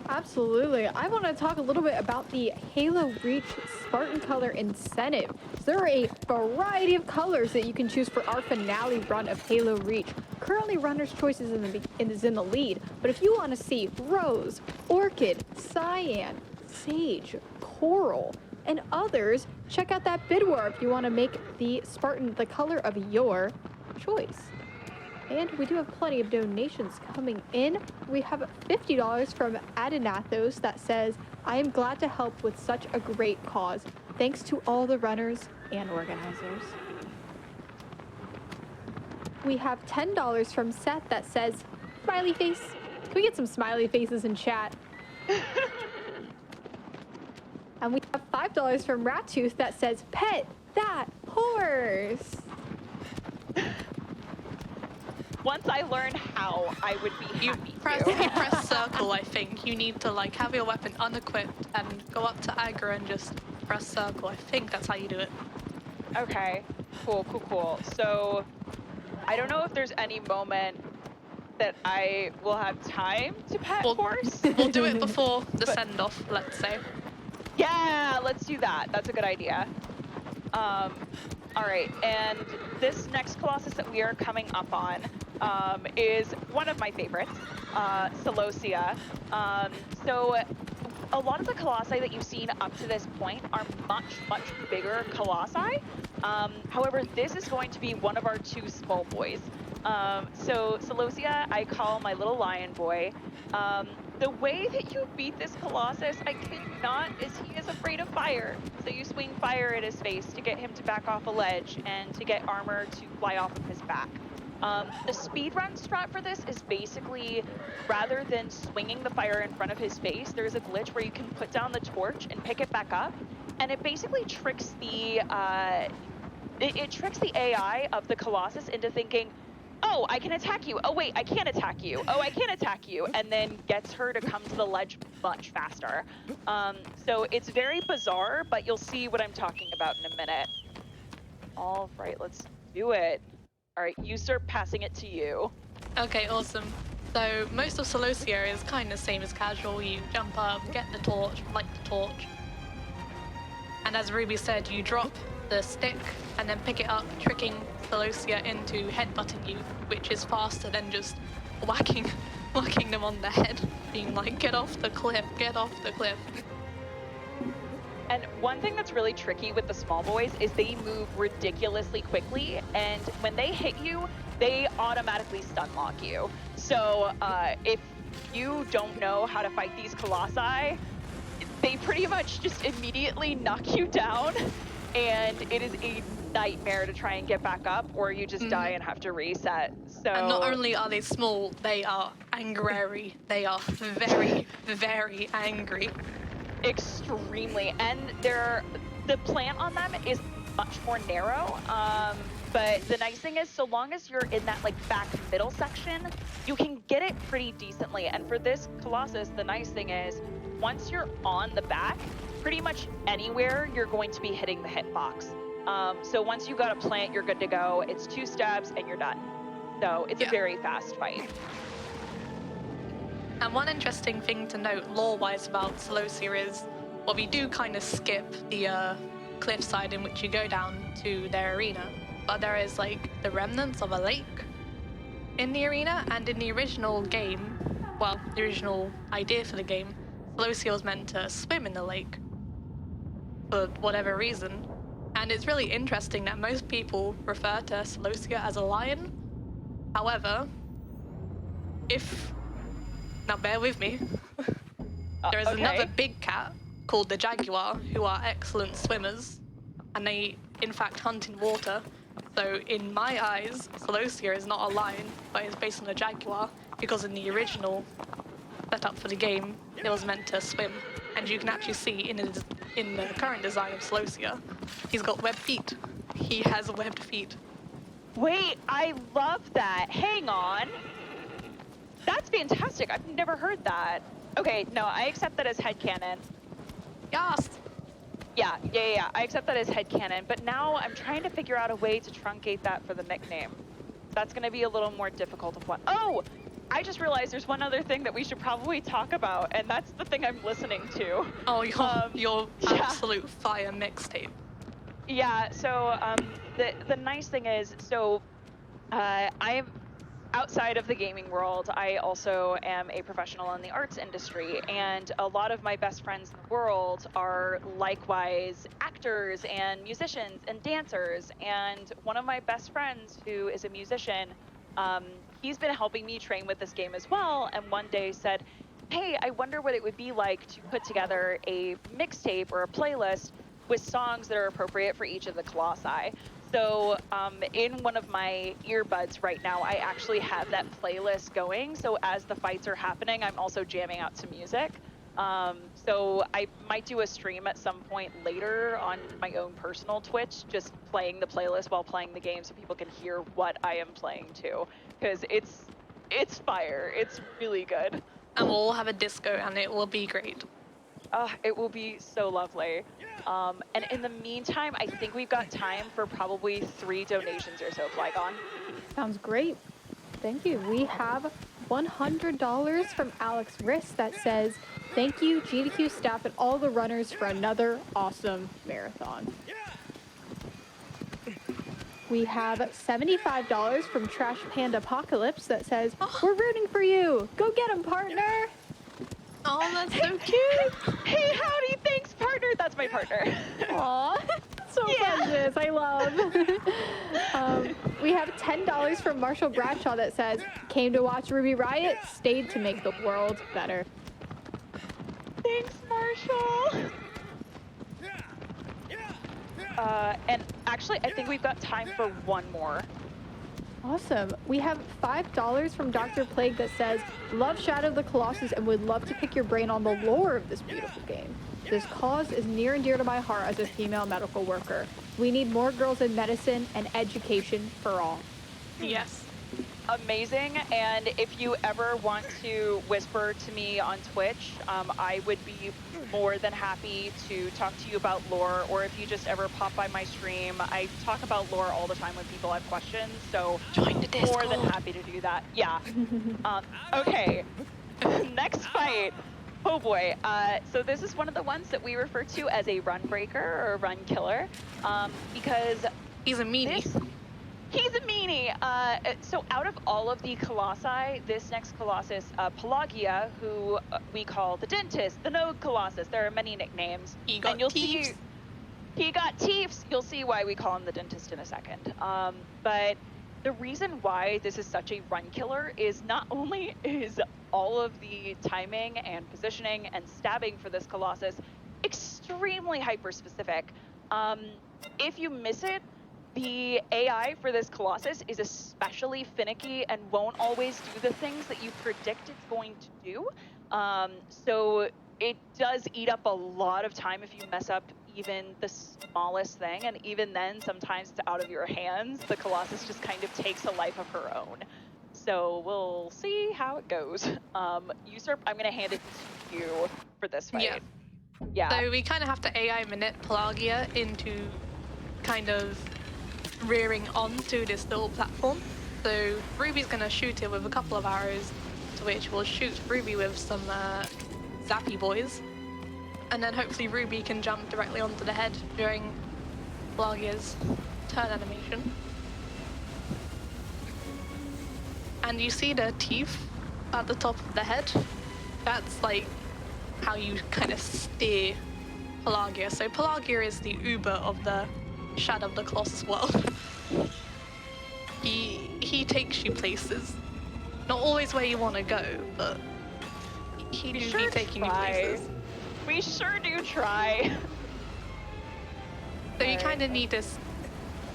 Absolutely. I want to talk a little bit about the Halo Reach Spartan Color Incentive. So there are a variety of colors that you can choose for our finale run of Halo Reach. Currently, Runner's Choice is in the lead, but if you want to see Rose, Orchid, Cyan, Sage, Coral, and others, check out that bid war if you want to make the Spartan the color of your choice. And we do have plenty of donations coming in. We have $50 from Adinathos that says, I am glad to help with such a great cause. Thanks to all the runners and organizers. We have $10 from Seth that says, smiley face. Can we get some smiley faces in chat? And we have $5 from Rattooth that says, pet that horse. Once I learn how, I would be You happy press, to. you press circle, I think. You need to like have your weapon unequipped and go up to aggro and just press circle. I think that's how you do it. Okay, cool. So, I don't know if there's any moment that I will have time to pet horse. We'll do it before the send-off, let's say. Yeah, let's do that. That's a good idea. All right, and this next Colossus that we are coming up on is one of my favorites, Celosia. So a lot of the Colossi that you've seen up to this point are much bigger Colossi. However, this is going to be one of our two small boys. So Celosia, I call my little lion boy. The way that you beat this Colossus, I kid not, is he is afraid of fire. So you swing fire at his face to get him to back off a ledge and to get armor to fly off of his back. The speedrun strat for this is basically, rather than swinging the fire in front of his face, there's a glitch where you can put down the torch and pick it back up, and it basically tricks the it tricks the AI of the Colossus into thinking, oh, I can attack you. Oh, wait, I can't attack you. Oh, I can't attack you. And then gets her to come to the ledge much faster. So it's very bizarre, but you'll see what I'm talking about in a minute. All right, let's do it. All right, Usurp, passing it to you. Okay, awesome. So most of Celosia is kind of the same as casual. You jump up, get the torch, light the torch. And as Ruby said, you drop the stick and then pick it up, tricking Celosia into headbutting you, which is faster than just whacking them on the head, being like, get off the cliff, get off the cliff. And one thing that's really tricky with the small boys is they move ridiculously quickly, and when they hit you, they automatically stun lock you. So if you don't know how to fight these Colossi, they pretty much just immediately knock you down, and it is a nightmare to try and get back up, or you just die and have to reset. So, And not only are they small, they are angry. They are very, very angry. Extremely, and the plant on them is much more narrow. But the nice thing is, so long as you're in that like back middle section, you can get it pretty decently. And for this Colossus, the nice thing is, once you're on the back, pretty much anywhere you're going to be hitting the hitbox. So once you got a plant, you're good to go. It's 2 stabs and you're done. So it's a very fast fight. And one interesting thing to note lore-wise about Celosia is, well, we do kind of skip the cliffside in which you go down to their arena, but there is like the remnants of a lake in the arena, and in the original game, well, the original idea for the game, Celosia was meant to swim in the lake for whatever reason. And it's really interesting that most people refer to Celosia as a lion. However, now bear with me, there is another big cat called the jaguar who are excellent swimmers, and they in fact hunt in water. So in my eyes, Celosia is not a lion, but is based on a jaguar, because in the original setup for the game, it was meant to swim. And you can actually see in the current design of Celosia, he's got webbed feet. He has webbed feet. Wait, I love that. Hang on. That's fantastic. I've never heard that. Okay, no, I accept that as headcanon. Yes. Yeah. I accept that as headcanon, but now I'm trying to figure out a way to truncate that for the nickname. That's going to be a little more difficult of one. Oh, I just realized there's one other thing that we should probably talk about, and that's the thing I'm listening to. Oh, your yeah. absolute fire mixtape. Yeah, so the nice thing is, so I'm outside of the gaming world. I also am a professional in the arts industry, and a lot of my best friends in the world are likewise actors and musicians and dancers. And one of my best friends, who is a musician, he's been helping me train with this game as well, and one day said, hey, I wonder what it would be like to put together a mixtape or a playlist with songs that are appropriate for each of the Colossi. So in one of my earbuds right now, I actually have that playlist going. So as the fights are happening, I'm also jamming out to music. So I might do a stream at some point later on my own personal Twitch, just playing the playlist while playing the game so people can hear what I am playing to. Because it's fire. It's really good. And we'll all have a disco and it will be great. It will be so lovely. And in the meantime, I think we've got time for probably 3 donations or so, Flygone. Sounds great. Thank you. We have $100 from Alex Riss that says, thank you, GDQ staff and all the runners for another awesome marathon. We have $75 from Trash Panda Apocalypse that says, we're rooting for you. Go get him, partner. Oh, that's so cute. Hey, howdy, thanks, partner. That's my partner. Aw, so precious. I love. We have $10 from Marshall Bradshaw that says, came to watch Ruby Riot, stayed to make the world better. Thanks, Marshall. And actually, I think we've got time for one more. Awesome. We have $5 from Dr. Plague that says, love Shadow of the Colossus and would love to pick your brain on the lore of this beautiful game. This cause is near and dear to my heart as a female medical worker. We need more girls in medicine and education for all. Yes. Amazing. And if you ever want to whisper to me on Twitch, I would be more than happy to talk to you about lore, or if you just ever pop by my stream, I talk about lore all the time when people have questions, so Join the Discord. more than happy to do that. Yeah. Okay. Next fight. Oh boy. So this is one of the ones that we refer to as a run breaker or a run killer, because He's a meanie. he's a meanie. So out of all of the Colossi, this next Colossus, Pelagia, who we call the Dentist, the Node Colossus, there are many nicknames. He got and you'll teeths. see, he got teeths. You'll see why we call him the Dentist in a second. But the reason why this is such a run killer is not only is all of the timing and positioning and stabbing for this Colossus extremely hyper specific. If you miss it, the AI for this Colossus is especially finicky and won't always do the things that you predict it's going to do. So it does eat up a lot of time if you mess up even the smallest thing. And even then, sometimes it's out of your hands. The Colossus just kind of takes a life of her own. So we'll see how it goes. Usurp, I'm going to hand it to you for this fight. Yeah. So we kind of have to AI minute Pelagia into kind of rearing onto this little platform. So Ruby's going to shoot it with a couple of arrows, to which we'll shoot Ruby with some zappy boys. And then hopefully Ruby can jump directly onto the head during Pelagia's turn animation. And you see the teeth at the top of the head? That's like how you kind of steer Pelagia. So Pelagia is the Uber of the Shadow of the Colossus world. He takes you places. Not always where you want to go, but he do be taking you places. We sure do try. So you kind of need to,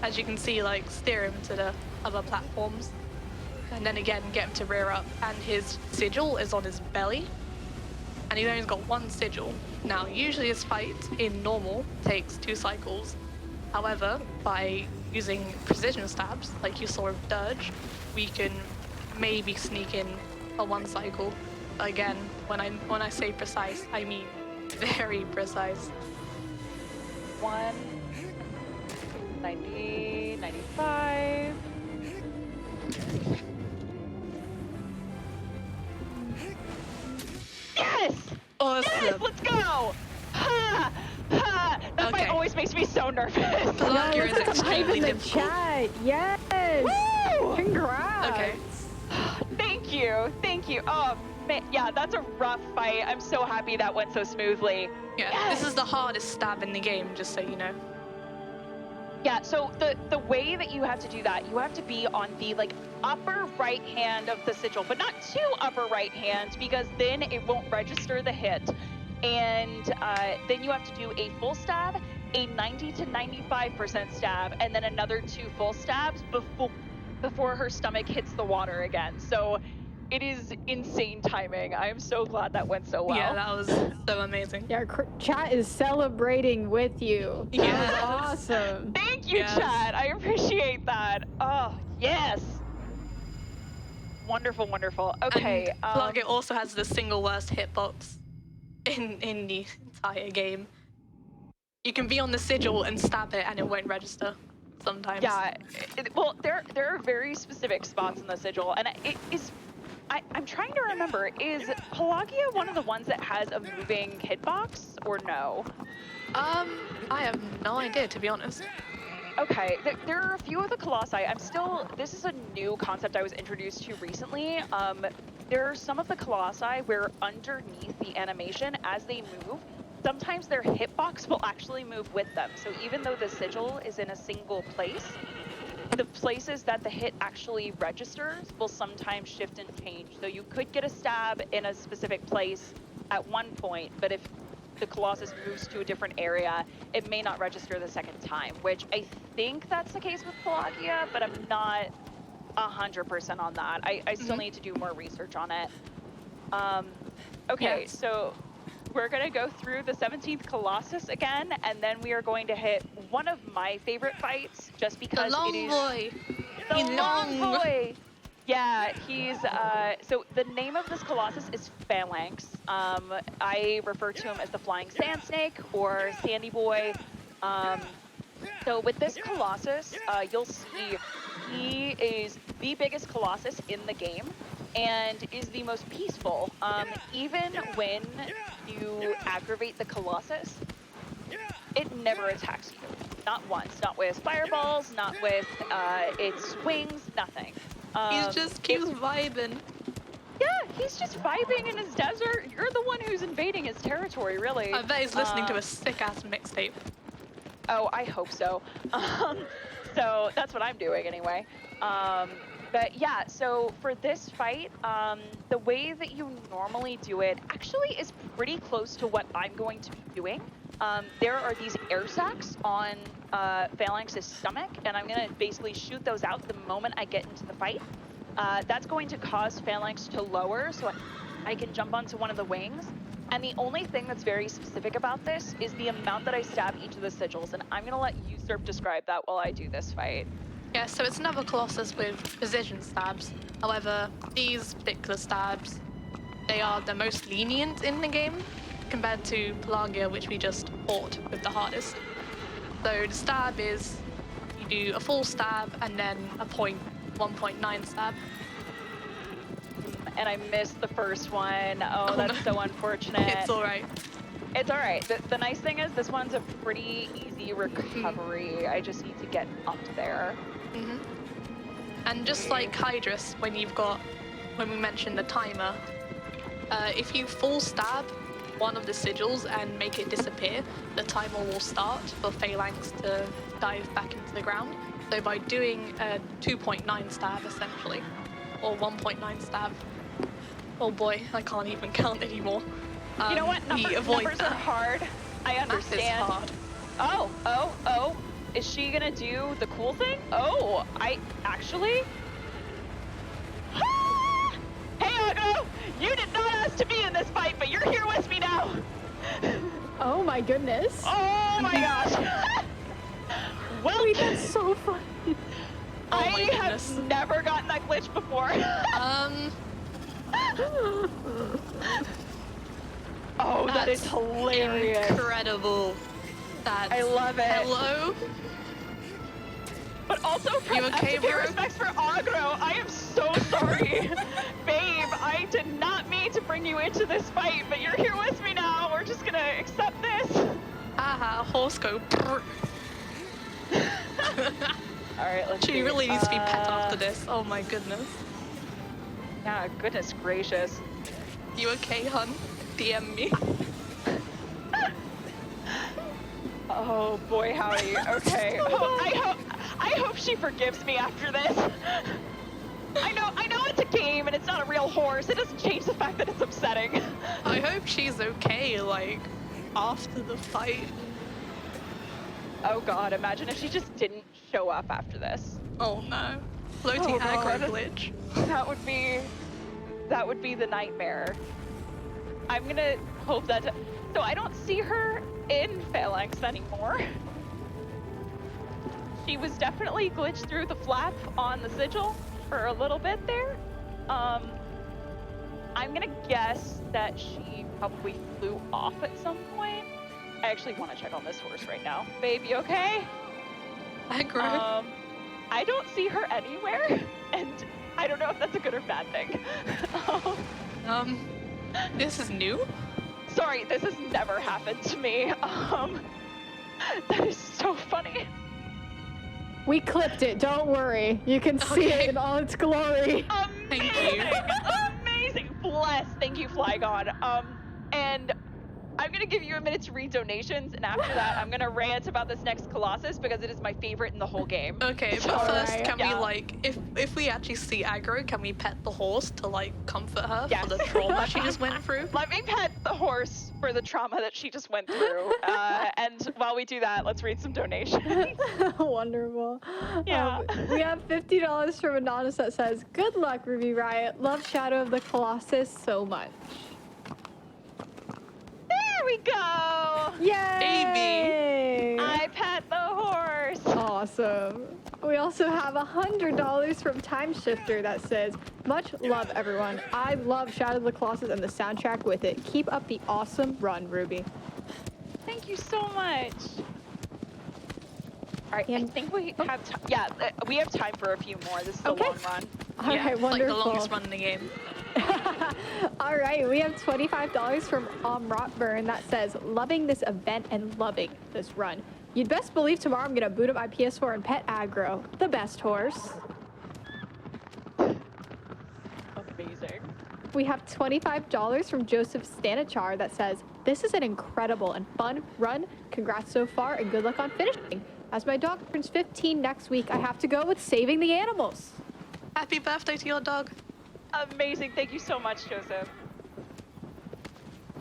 as you can see, like steer him to the other platforms. And then again, get him to rear up. And his sigil is on his belly. And he's only got one sigil. Now, usually his fight in normal takes 2 cycles. However, by using precision stabs, like you saw with Dirge, we can maybe sneak in a 1 cycle. Again, when I say precise, I mean very precise. 90, 95. so nervous. Pelagia is Let's put some hype extremely in the difficult. chat. Yes. Woo! Congrats. Okay. Thank you. Thank you. Oh, man. Yeah, that's a rough fight. I'm so happy that went so smoothly. Yeah, Yes! this is the hardest stab in the game, just so you know. Yeah, so the way that you have to do that, you have to be on the like upper right hand of the sigil, but not too upper right hand because then it won't register the hit. And then you have to do a full stab, a 90 to 95% stab, and then another 2 full stabs before her stomach hits the water again. So it is insane timing. I am so glad that went so well. Yeah, that was so amazing. Yeah, chat is celebrating with you. That Yes. was awesome. Thank you, Yes. chat. I appreciate that. Oh, yes. Wonderful, wonderful. Okay. And Pelagia also has the single worst hitbox in the entire game. You can be on the sigil and stab it and it won't register sometimes. Yeah. Well, there are very specific spots in the sigil, and it is. I'm trying to remember. Is Pelagia one of the ones that has a moving hitbox, or no? I have no idea, to be honest. Okay, there are a few of the Colossi. This is a new concept I was introduced to recently. There are some of the Colossi where underneath the animation, as they move, sometimes their hitbox will actually move with them. So even though the sigil is in a single place, the places that the hit actually registers will sometimes shift and change. So you could get a stab in a specific place at one point, but if the Colossus moves to a different area, it may not register the second time, which I think that's the case with Pelagia, but I'm not 100% on that. I still need to do more research on it. Okay, Yes. so we're gonna go through the 17th Colossus again, and then we are going to hit one of my favorite fights, just because The long it is boy. the He's long long. boy. Yeah, he's so the name of this Colossus is Phalanx. I refer to him as the Flying Sand Snake or Sandy Boy. So with this Colossus, you'll see he is the biggest Colossus in the game and is the most peaceful. Even when you aggravate the Colossus, it never attacks you. Not once. Not with fireballs, not with its wings, nothing. He just keeps vibing. Yeah, he's just vibing in his desert. You're the one who's invading his territory, really. I bet he's listening to a sick-ass mixtape. Oh, I hope so. So that's what I'm doing anyway. But yeah, so for this fight, the way that you normally do it actually is pretty close to what I'm going to be doing. There are these air sacs on Phalanx's stomach, and I'm going to basically shoot those out the moment I get into the fight. That's going to cause Phalanx to lower so I can jump onto one of the wings. And the only thing that's very specific about this is the amount that I stab each of the sigils, and I'm going to let Usurp describe that while I do this fight. Yeah, so it's another Colossus with precision stabs. However, these particular stabs, they are the most lenient in the game compared to Pelagia, which we just fought with the hardest. So the stab is, you do a full stab and then a 1.9 stab. And I missed the first one. Oh, that's so unfortunate. It's alright. It's all right. The nice thing is this one's a pretty easy recovery. I just need to get up there. Mm-hmm. And just like Hydrus, when we mentioned the timer, if you full stab one of the sigils and make it disappear, the timer will start for Phalanx to dive back into the ground. So by doing a 2.9 stab essentially, or 1.9 stab, oh boy, I can't even count anymore. You know what? Numbers are hard. I understand. Math is hard. Oh. Is she gonna do the cool thing? Oh, I actually. Hey, Agro! You did not ask to be in this fight, but you're here with me now. Oh my goodness. Oh my gosh. Well, Wait, that's so funny. Oh I my goodness. have never gotten that glitch before. Oh, that is That's hilarious. Incredible. That's, I love it. Hello? But also, You okay, pay bro? respects for Agro. I am so sorry. Babe, I did not mean to bring you into this fight, but you're here with me now. We're just gonna accept this. Aha, horse go. Brr. right, let's see. She really needs to be pet after this. Oh my goodness. Yeah, goodness gracious. You okay, hun? DM me. Oh boy, howdy. Okay. I hope she forgives me after this. I know it's a game and it's not a real horse. It doesn't change the fact that it's upsetting. I hope she's okay, like, after the fight. Oh god, imagine if she just didn't show up after this. Oh no. Floating Oh, aggro God. glitch. That would be the nightmare. I'm gonna hope that. So I don't see her in Phalanx anymore. She was definitely glitched through the flap on the sigil for a little bit there. I'm gonna guess that she probably flew off at some point. I actually want to check on this horse right now. Babe, you okay? Aggro. I don't see her anywhere, and I don't know if that's a good or bad thing. This is new? Sorry, this has never happened to me. That is so funny. We clipped it, don't worry. You can see Okay. it in all its glory. Thank Amazing, you. amazing. Bless, thank you, Flygone. And I'm gonna give you a minute to read donations, and after that, I'm gonna rant about this next Colossus because it is my favorite in the whole game. Okay, So, but first, Alright. can we, yeah. like, if we actually see aggro, can we pet the horse to, like, comfort her Yes. for the trauma she just went through? Let me pet the horse for the trauma that she just went through. And while we do that, let's read some donations. Wonderful. Yeah. We have $50 from Anonymous that says, "Good luck, Ruby Riot. Love Shadow of the Colossus so much." There we go. Yay! I pet the horse. Awesome. We also have $100 from Time Shifter that says, "Much love, everyone. I love Shadow of the Colossus and the soundtrack with it. Keep up the awesome run, Ruby." Thank you so much. All right, I And- think we have time. Yeah, we have time for a few more. This is a Okay. long run. All Yeah, right, it's like the wonderful. longest run in the game. All right, we have $25 from Rotburn that says, "Loving this event and loving this run. You'd best believe tomorrow I'm gonna boot up my PS4 and pet aggro, the best horse." Amazing. We have $25 from Joseph Stanichar that says, "This is an incredible and fun run. Congrats so far and good luck on finishing. As my dog turns 15 next week, I have to go with saving the animals." Happy birthday to your dog. Amazing. Thank you so much, Joseph.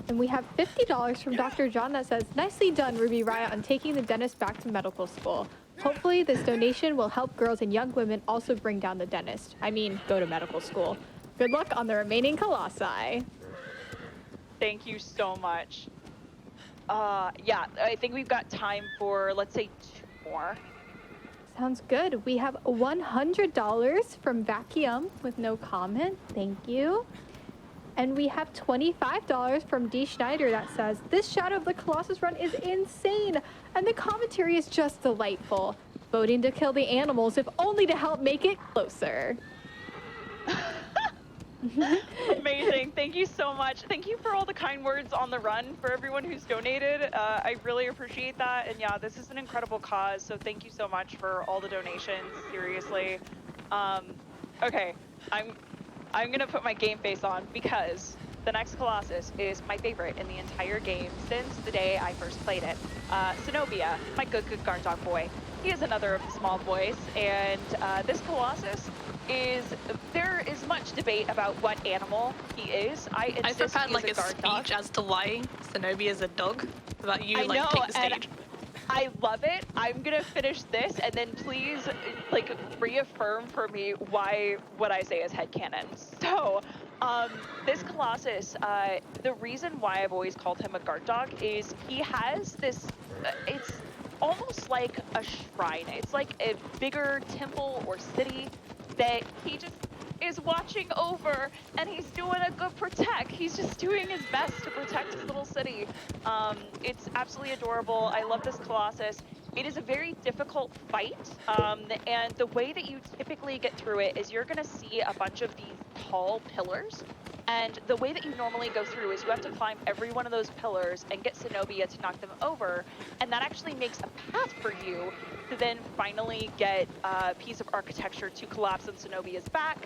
And we have $50 from Dr. John that says, "Nicely done, Ruby Riot, on taking the dentist back to medical school. Hopefully this donation will help girls and young women also bring down the dentist. I mean, go to medical school. Good luck on the remaining Colossi." Thank you so much. Yeah, I think we've got time for, let's say, 2 more. Sounds good. We have $100 from Vacuum with no comment. Thank you. And we have $25 from D. Schneider that says, "This Shadow of the Colossus run is insane, and the commentary is just delightful. Voting to kill the animals, if only to help make it closer." Amazing. Thank you so much. Thank you for all the kind words on the run for everyone who's donated. I really appreciate that. And yeah, this is an incredible cause. So thank you so much for all the donations. Seriously. Okay, I'm gonna put my game face on because the next Colossus is my favorite in the entire game since the day I first played it. Zenobia, my good guard dog boy. He is another of the small boys, and this Colossus there is much debate about what animal he is. I I insist prepared he like is a a guard dog. speech as to why Zenobia is a dog. About you, I like, know, take the and stage. I love it. I'm gonna finish this, and then please, like, reaffirm for me what I say is headcanon. So, this Colossus, the reason why I've always called him a guard dog is he has this, it's almost like a shrine. It's like a bigger temple or city that he just is watching over, and he's doing a good protect. He's just doing his best to protect his little city. It's absolutely adorable. I love this Colossus. It is a very difficult fight, and the way that you typically get through it is you're gonna see a bunch of these tall pillars. And the way that you normally go through is you have to climb every one of those pillars and get Zenobia to knock them over. And that actually makes a path for you to then finally get a piece of architecture to collapse on Zenobia's back,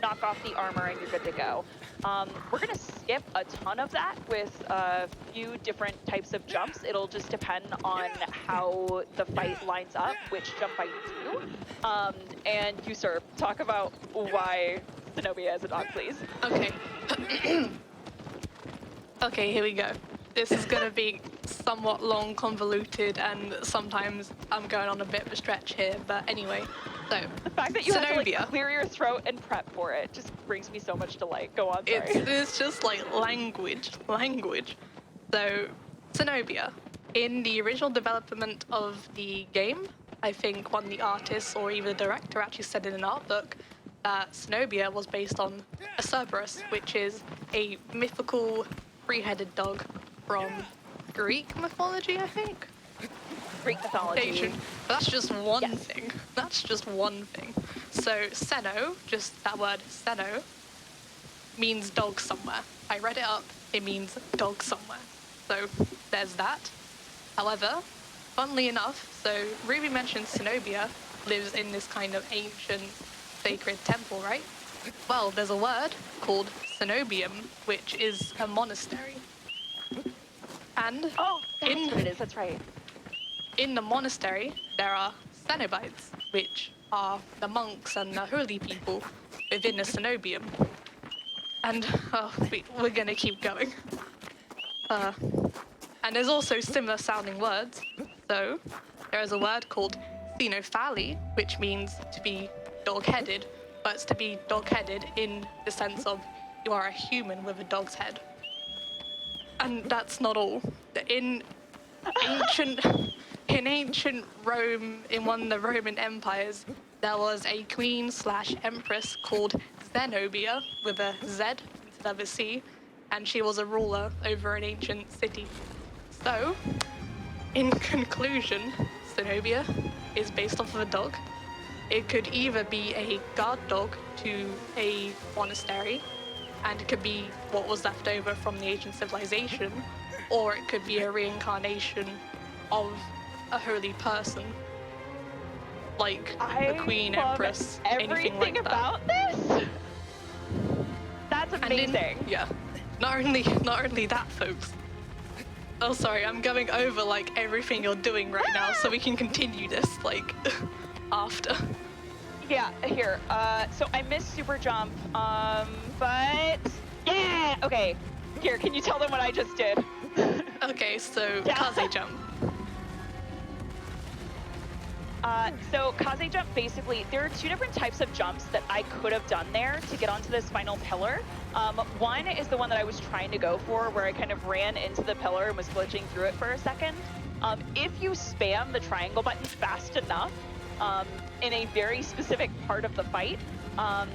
knock off the armor, and you're good to go. We're going to skip a ton of that with a few different types of jumps. It'll just depend on how the fight lines up, which jump I do. And Usurp, talk about why Zenobia is a dog, please. Okay. Okay, here we go. This is going to be somewhat long, convoluted, and sometimes I'm going on a bit of a stretch here, but anyway. So, The fact that you have to Zenobia. like clear your throat and prep for it just brings me so much delight. Go on, sorry. It's just like language. So, Zenobia, in the original development of the game, I think one of the artists or even the director actually said in an art book that Zenobia was based on a Cerberus, which is a mythical three-headed dog from Greek mythology, I think. Greek mythology. Ancient. But that's just one Yes. thing. That's just one thing. So Seno, just that word Seno, means dog somewhere. I read it up. It means dog somewhere. So there's that. However, funnily enough, so Ruby mentioned Zenobia lives in this kind of ancient sacred temple, right? Well, there's a word called Cenobium, which is a monastery. And Oh, that's what it is. That's right. in the monastery, there are Cenobites, which are the monks and the holy people within the Cenobium. And we're going to keep going. And there's also similar sounding words. So there is a word called Xenophali, which means to be dog-headed, but it's to be dog-headed in the sense of you are a human with a dog's head. And that's not all. In ancient Rome, in one of the Roman empires, there was a queen/empress called Zenobia with a Z instead of a C, and she was a ruler over an ancient city. So, in conclusion, Zenobia is based off of a dog. It could either be a guard dog to a monastery, and it could be what was left over from the ancient civilization, or it could be a reincarnation of a holy person, like a queen, empress, anything like that. About this? That's And amazing. yeah, not only that, folks. Oh, sorry, I'm going over like everything you're doing right now, so we can continue this like after. Yeah, here. So I missed super jump, but yeah. Okay, here. Can you tell them what I just did? Okay, so Yeah. Kaze jump. So Kaze jump, basically, there are two different types of jumps that I could have done there to get onto this final pillar. One is the one that I was trying to go for, where I kind of ran into the pillar and was glitching through it for a second. If you spam the triangle button fast enough, in a very specific part of the fight,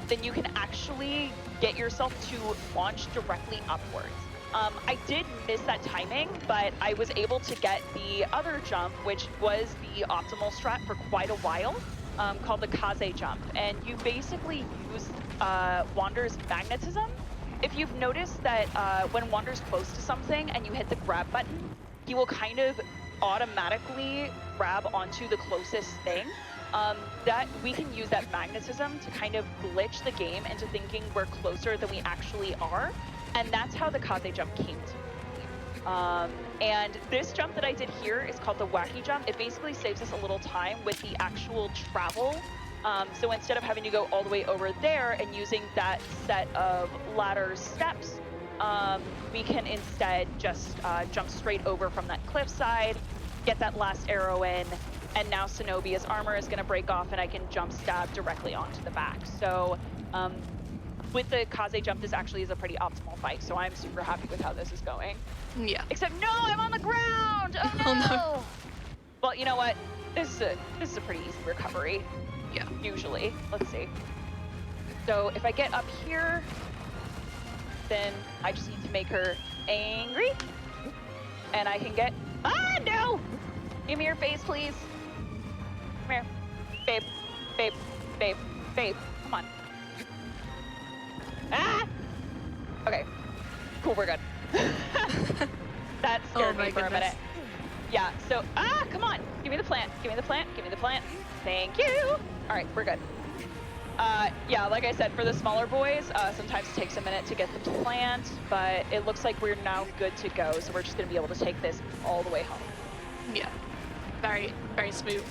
then you can actually get yourself to launch directly upwards. I did miss that timing, but I was able to get the other jump, which was the optimal strat for quite a while, called the Kaze jump. And you basically use Wander's magnetism. If you've noticed that when Wander's close to something and you hit the grab button, he will kind of automatically grab onto the closest thing. That we can use that magnetism to kind of glitch the game into thinking we're closer than we actually are. And that's how the Kaze jump came to be. And this jump that I did here is called the wacky jump. It basically saves us a little time with the actual travel. So instead of having to go all the way over there and using that set of ladder steps, we can instead just jump straight over from that cliffside, get that last arrow in, and now Zenobia's armor is going to break off and I can jump stab directly onto the back. So with the Kaze jump, this actually is a pretty optimal fight, so I'm super happy with how this is going. Yeah. Except, no, I'm on the ground! Oh, no! Oh, no. Well, you know what? This is a pretty easy recovery. Yeah. Usually. Let's see. So if I get up here, then I just need to make her angry. And I can get... Ah, no! Give me your face, please. Come here. Babe. Babe. Babe. Babe. Come on. Ah! Okay. Cool, we're good. That scared Oh my me for a goodness. minute. Yeah, so, come on. Give me the plant. Give me the plant. Give me the plant. Thank you. All right, we're good. Yeah, like I said, for the smaller boys, sometimes it takes a minute to get them to plant, but it looks like we're now good to go, so we're just going to be able to take this all the way home. Yeah. Very, very smooth.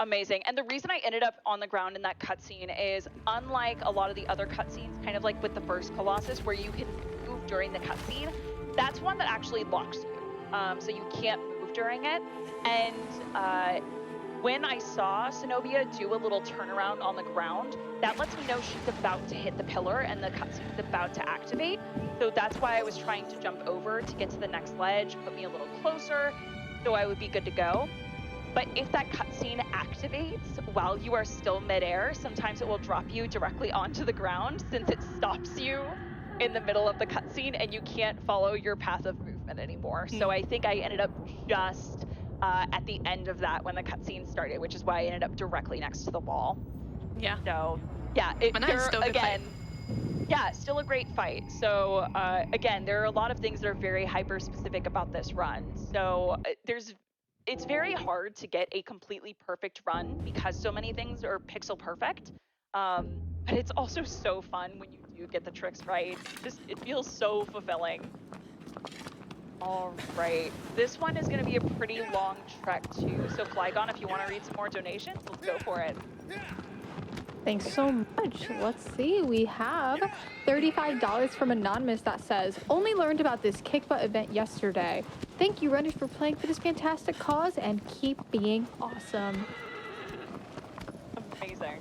Amazing. And the reason I ended up on the ground in that cutscene is, unlike a lot of the other cutscenes, kind of like with the first Colossus, where you can move during the cutscene, that's one that actually locks you. So you can't move during it. And when I saw Zenobia do a little turnaround on the ground, that lets me know she's about to hit the pillar and the cutscene is about to activate. So that's why I was trying to jump over to get to the next ledge, put me a little closer, so I would be good to go. But if that cutscene activates while you are still midair, sometimes it will drop you directly onto the ground since it stops you in the middle of the cutscene and you can't follow your path of movement anymore. So I think I ended up just at the end of that when the cutscene started, which is why I ended up directly next to the wall. Yeah. So yeah, But no, it's still a good fight. yeah, still a great fight. So again, there are a lot of things that are very hyper specific about this run. So it's very hard to get a completely perfect run because so many things are pixel perfect. But it's also so fun when you do get the tricks right. It feels so fulfilling. All right, this one is going to be a pretty long trek too. So Flygon, if you want to read some more donations, let's go for it. Thanks so much. Let's see. We have $35 from Anonymous that says, only learned about this kick butt event yesterday. Thank you, runners, for playing for this fantastic cause and keep being awesome. Amazing.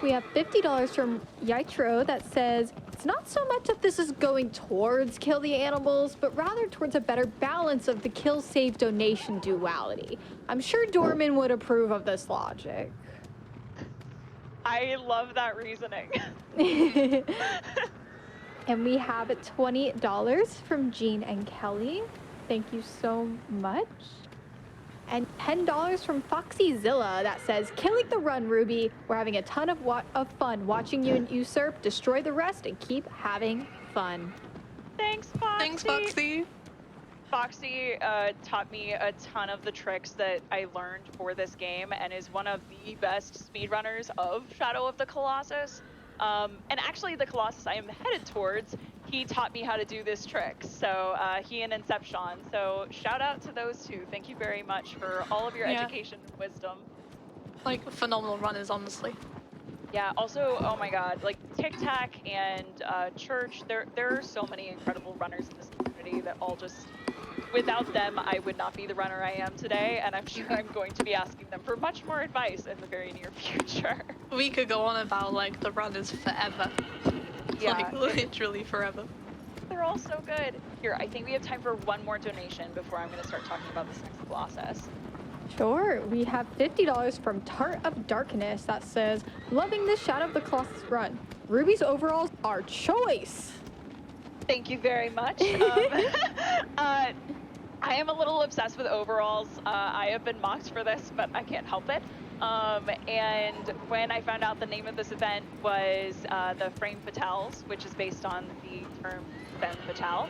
We have $50 from Yitro that says, it's not so much that this is going towards kill the animals, but rather towards a better balance of the kill save donation duality. I'm sure Dorman would approve of this logic. I love that reasoning. And we have $20 from Jean and Kelly. Thank you so much. And $10 from Foxyzilla that says, killing the run, Ruby. We're having a ton of fun watching you and Usurp destroy the rest and keep having fun. Thanks, Foxy. Thanks, Foxy. Foxy taught me a ton of the tricks that I learned for this game and is one of the best speedrunners of Shadow of the Colossus. And actually the Colossus I am headed towards, he taught me how to do this trick. So he and Inception. So shout out to those two. Thank you very much for all of your education and wisdom. Like, phenomenal runners, honestly. Yeah, also, oh my god, like Tic Tac and Church, there are so many incredible runners in this community that all just, without them, I would not be the runner I am today, and I'm sure I'm going to be asking them for much more advice in the very near future. We could go on about, like, the runners forever. Yeah. Like, literally forever. They're all so good. Here, I think we have time for one more donation before I'm going to start talking about this next Colossus. Sure, we have $50 from Tart of Darkness that says, loving this Shadow of the Colossus run. Ruby's overalls are choice. Thank you very much. I am a little obsessed with overalls. I have been mocked for this, but I can't help it. And when I found out the name of this event was the Frame Fatales, which is based on the term femme fatale,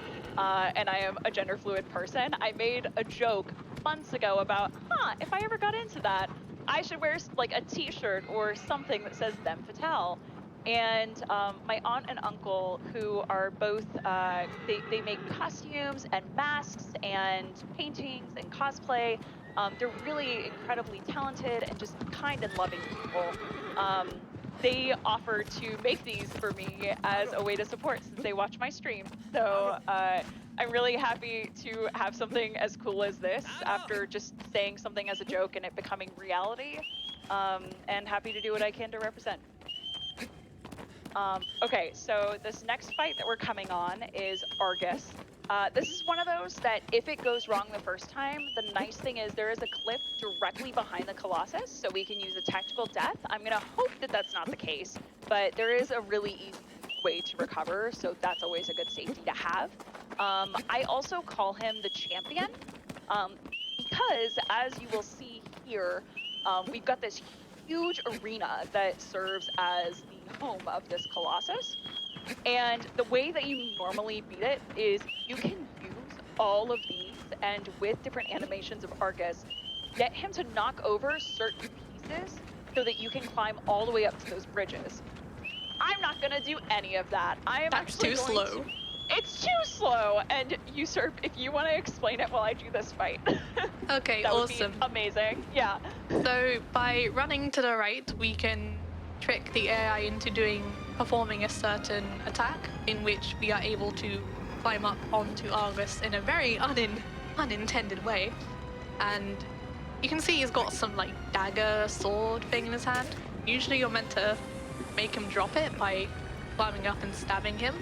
and I am a gender fluid person, I made a joke months ago about, if I ever got into that, I should wear like a t-shirt or something that says femme fatale. And my aunt and uncle, who are both, they make costumes and masks and paintings and cosplay. They're really incredibly talented and just kind and loving people. They offered to make these for me as a way to support since they watch my stream. So I'm really happy to have something as cool as this after just saying something as a joke and it becoming reality. And happy to do what I can to represent. Okay, so this next fight that we're coming on is Argus. This is one of those that if it goes wrong the first time, the nice thing is there is a cliff directly behind the Colossus, so we can use a tactical death. I'm gonna hope that that's not the case, but there is a really easy way to recover, so that's always a good safety to have. I also call him the champion, because as you will see here, we've got this huge arena that serves as the home of this Colossus. And the way that you normally beat it is you can use all of these and with different animations of Argus, get him to knock over certain pieces so that you can climb all the way up to those bridges. I'm not gonna do any of that. I am That's actually too going slow. It's too slow, and Usurp, if you want to explain it while I do this fight. Okay, that would awesome. be amazing. Yeah. So by running to the right, we can trick the AI into performing a certain attack in which we are able to climb up onto Argus in a very unintended way. And you can see he's got some like dagger sword thing in his hand. Usually you're meant to make him drop it by climbing up and stabbing him,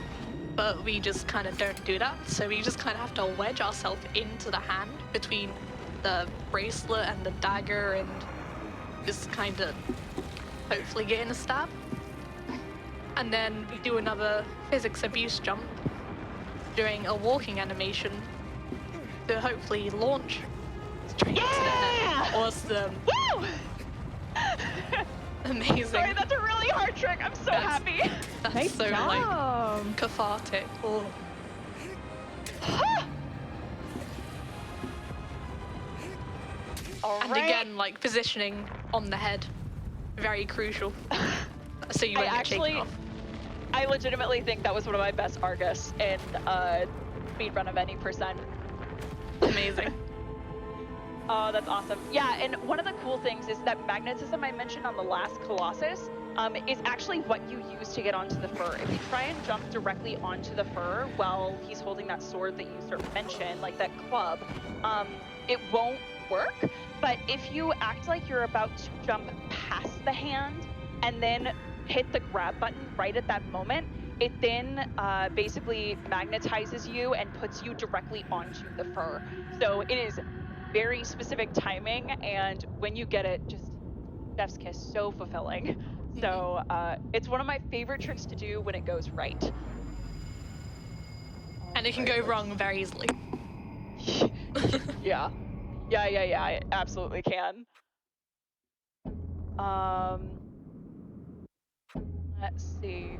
but we just kind of don't do that. So we just kind of have to wedge ourselves into the hand between the bracelet and the dagger and just kind of hopefully get in a stab. And then we do another physics abuse jump during a walking animation to hopefully launch straight into the head. Awesome. Woo! Amazing. Sorry, that's a really hard trick. I'm so happy. That's Nice so job. like cathartic. Oh. All And right. again, like positioning on the head, very crucial. So you won't get shaken off. I legitimately think that was one of my best Argus in speedrun of any percent. Amazing. Oh, that's awesome. Yeah, and one of the cool things is that magnetism I mentioned on the last Colossus is actually what you use to get onto the fur. If you try and jump directly onto the fur while he's holding that sword that you sort of mentioned, like that club, it won't work. But if you act like you're about to jump past the hand and then hit the grab button right at that moment, it then basically magnetizes you and puts you directly onto the fur. So it is very specific timing, and when you get it, just chef's kiss, so fulfilling. So it's one of my favorite tricks to do when it goes right. And it can go wrong very easily. Yeah, it absolutely can. Let's see.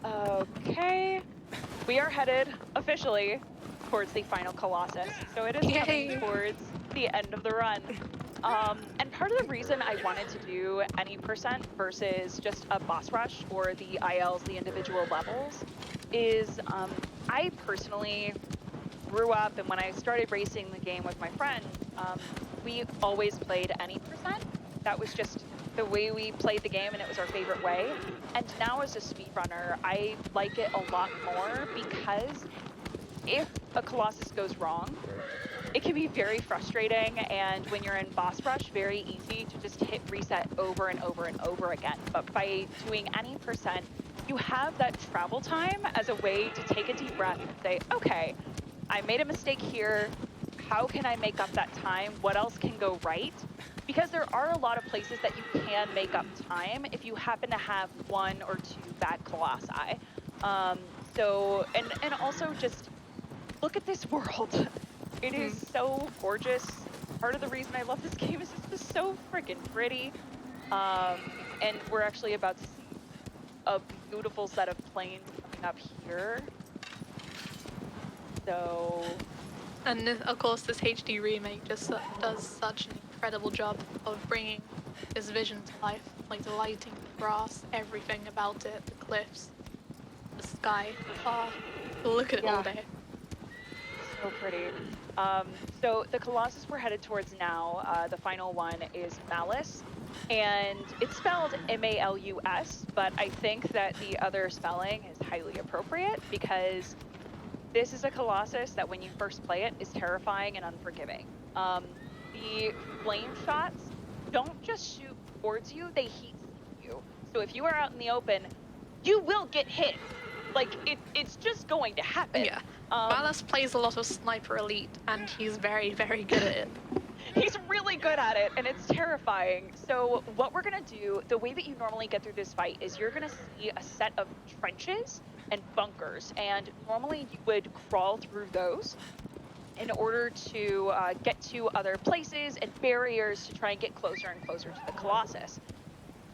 Okay, we are headed officially towards the final Colossus. So it is coming towards the end of the run. And part of the reason I wanted to do any percent versus just a boss rush or the ILs, the individual levels, is I personally grew up, and when I started racing the game with my friend, we always played any percent. That was just the way we played the game, and it was our favorite way. And now as a speedrunner, I like it a lot more because if a Colossus goes wrong, it can be very frustrating, and when you're in boss rush, very easy to just hit reset over and over and over again. But by doing any percent, you have that travel time as a way to take a deep breath and say, okay, I made a mistake here. How can I make up that time? What else can go right? Because there are a lot of places that you can make up time if you happen to have one or two bad Colossi. And also just look at this world. It is so gorgeous. Part of the reason I love this game is it's just so freaking pretty. And we're actually about to see a beautiful set of planes coming up here. So... And of course, this HD remake just does such an incredible job of bringing this vision to life. Like the lighting, the grass, everything about it, the cliffs, the sky. Look at it all day. So pretty. So the Colossus we're headed towards now, the final one, is Malus. And it's spelled M-A-L-U-S, but I think that the other spelling is highly appropriate because this is a Colossus that when you first play it is terrifying and unforgiving. The flame shots don't just shoot towards you, they heat you. So if you are out in the open, you will get hit. Like, it's just going to happen. Yeah. Malus plays a lot of Sniper Elite, and he's very, very good at it. He's really good at it, and it's terrifying. So what we're going to do, the way that you normally get through this fight is you're going to see a set of trenches and bunkers, and normally you would crawl through those. in order to get to other places and barriers to try and get closer and closer to the Colossus.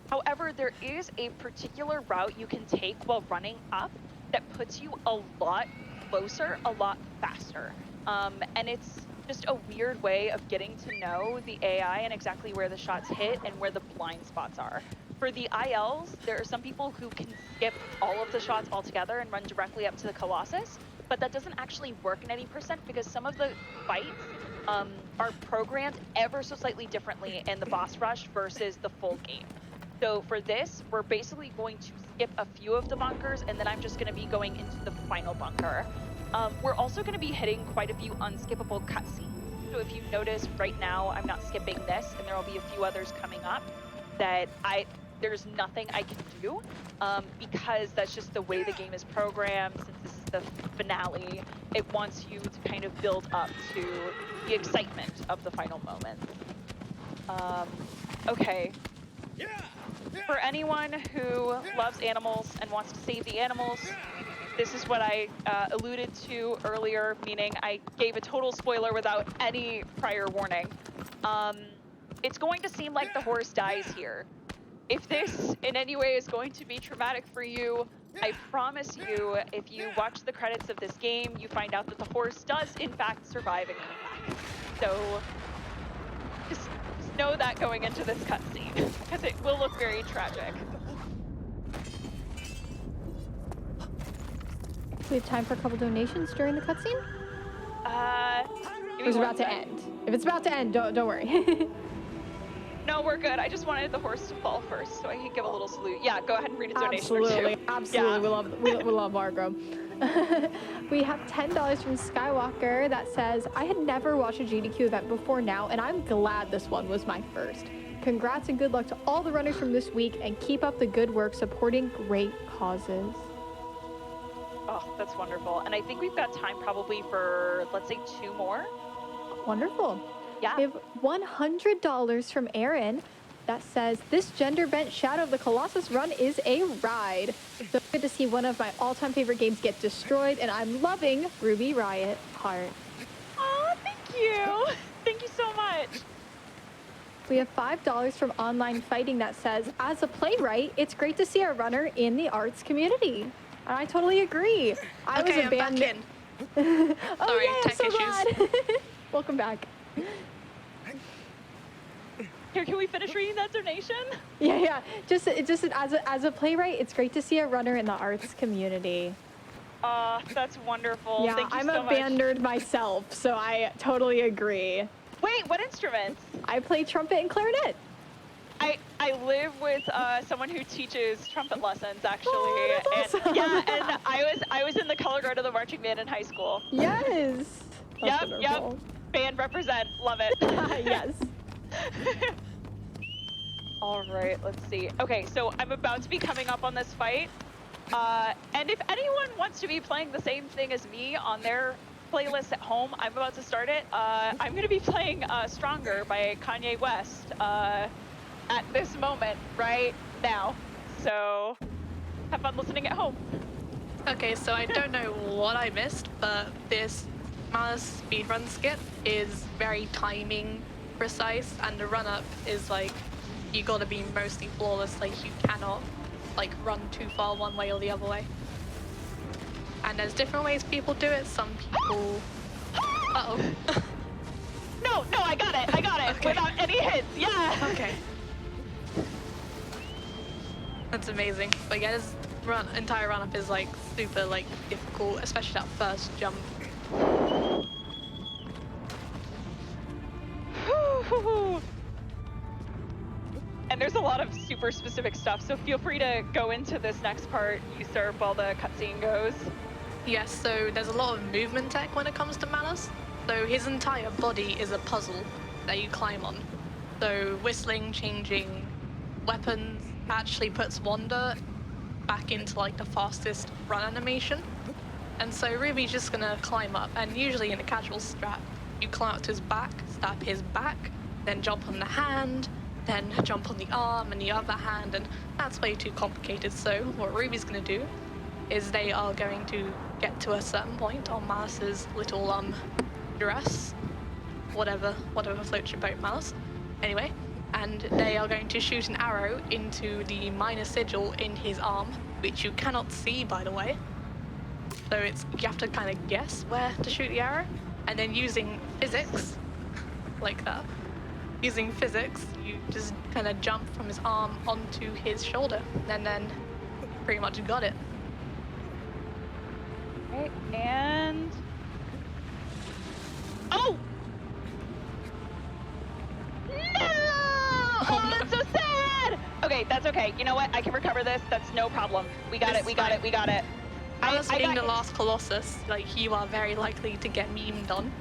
However, there is a particular route you can take while running up that puts you a lot closer, a lot faster. And it's just a weird way of getting to know the AI and exactly where the shots hit and where the blind spots are. For the ILs, there are some people who can skip all of the shots altogether and run directly up to the Colossus, but that doesn't actually work in any percent because some of the fights are programmed ever so slightly differently in the boss rush versus the full game. So for this, we're basically going to skip a few of the bunkers, and then I'm just going to be going into the final bunker. We're also going to be hitting quite a few unskippable cutscenes. So if you notice right now, I'm not skipping this, and there will be a few others coming up that there's nothing I can do because that's just the way the game is programmed. Since this is the finale, it wants you to kind of build up to the excitement of the final moment. Okay. For anyone who loves animals and wants to save the animals, this is what I alluded to earlier, meaning I gave a total spoiler without any prior warning. It's going to seem like the horse dies here. If this in any way is going to be traumatic for you, I promise you, if you watch the credits of this game, you find out that the horse does in fact survive and come back. So just know that going into this cutscene, because it will look very tragic. We have time for a couple donations during the cutscene? Give It's me about one to sec. end. If it's about to end, don't worry. No, we're good. I just wanted the horse to fall first, so I could give a little salute. Yeah, go ahead and read a donation or Absolutely, two. absolutely. Yeah. We love Margot. We have $10 from Skywalker that says, I had never watched a GDQ event before now, and I'm glad this one was my first. Congrats and good luck to all the runners from this week, and keep up the good work supporting great causes. Oh, that's wonderful. And I think we've got time probably for, let's say, 2 more. Wonderful. Yeah. We have $100 from Aaron that says, this gender bent Shadow of the Colossus run is a ride. So good to see one of my all-time favorite games get destroyed, and I'm loving Ruby Riot Heart. Oh, thank you. Thank you so much. We have $5 from Online Fighting that says, as a playwright, it's great to see a runner in the arts community. And I totally agree. I Okay, was I'm back in. Oh, Sorry, yay, I'm tech so issues. glad. Welcome back. Here, can we finish reading that donation? Yeah. Just as a playwright, it's great to see a runner in the arts community. That's wonderful. Yeah, Thank you I'm so a much. band nerd myself, so I totally agree. Wait, what instruments? I play trumpet and clarinet. I live with someone who teaches trumpet lessons, actually. Oh, that's and awesome. yeah, and I was in the color guard of the marching band in high school. Yes. That's Yep. wonderful. Band represent. Love it. Yes. All right, let's see. Okay, so I'm about to be coming up on this fight. And if anyone wants to be playing the same thing as me on their playlist at home, I'm about to start it. I'm going to be playing Stronger by Kanye West at this moment, right now. So have fun listening at home. Okay, so I don't know what I missed, but this Malice speedrun skit is very timing precise, and the run-up is like, you gotta be mostly flawless, like you cannot like run too far one way or the other way. And there's different ways people do it. Some people... Uh-oh. No, I got it. Okay. Without any hits. Yeah. Okay. That's amazing. But yeah, this entire run-up is like super like difficult, especially that first jump. And there's a lot of super specific stuff, so feel free to go into this next part, Usurp, while the cutscene goes. Yes, so there's a lot of movement tech when it comes to Malice. So his entire body is a puzzle that you climb on. So whistling, changing weapons actually puts Wanda back into like the fastest run animation. And so Ruby's just gonna climb up, and usually in a casual strat, you climb up to his back, stab his back, then jump on the hand, then jump on the arm and the other hand, and that's way too complicated. So what Ruby's gonna do is they are going to get to a certain point on Malice's little dress, whatever floats your boat, Malice. Anyway, and they are going to shoot an arrow into the minor sigil in his arm, which you cannot see, by the way. So you have to kind of guess where to shoot the arrow, and then using physics, like that. Using physics, you just kind of jump from his arm onto his shoulder, and then pretty much got it. Okay, and... Oh! No! Oh, that's so sad! Okay, that's okay. You know what? I can recover this. That's no problem. We got it, we got it, we got it. As being the last Colossus, like, you are very likely to get memed on.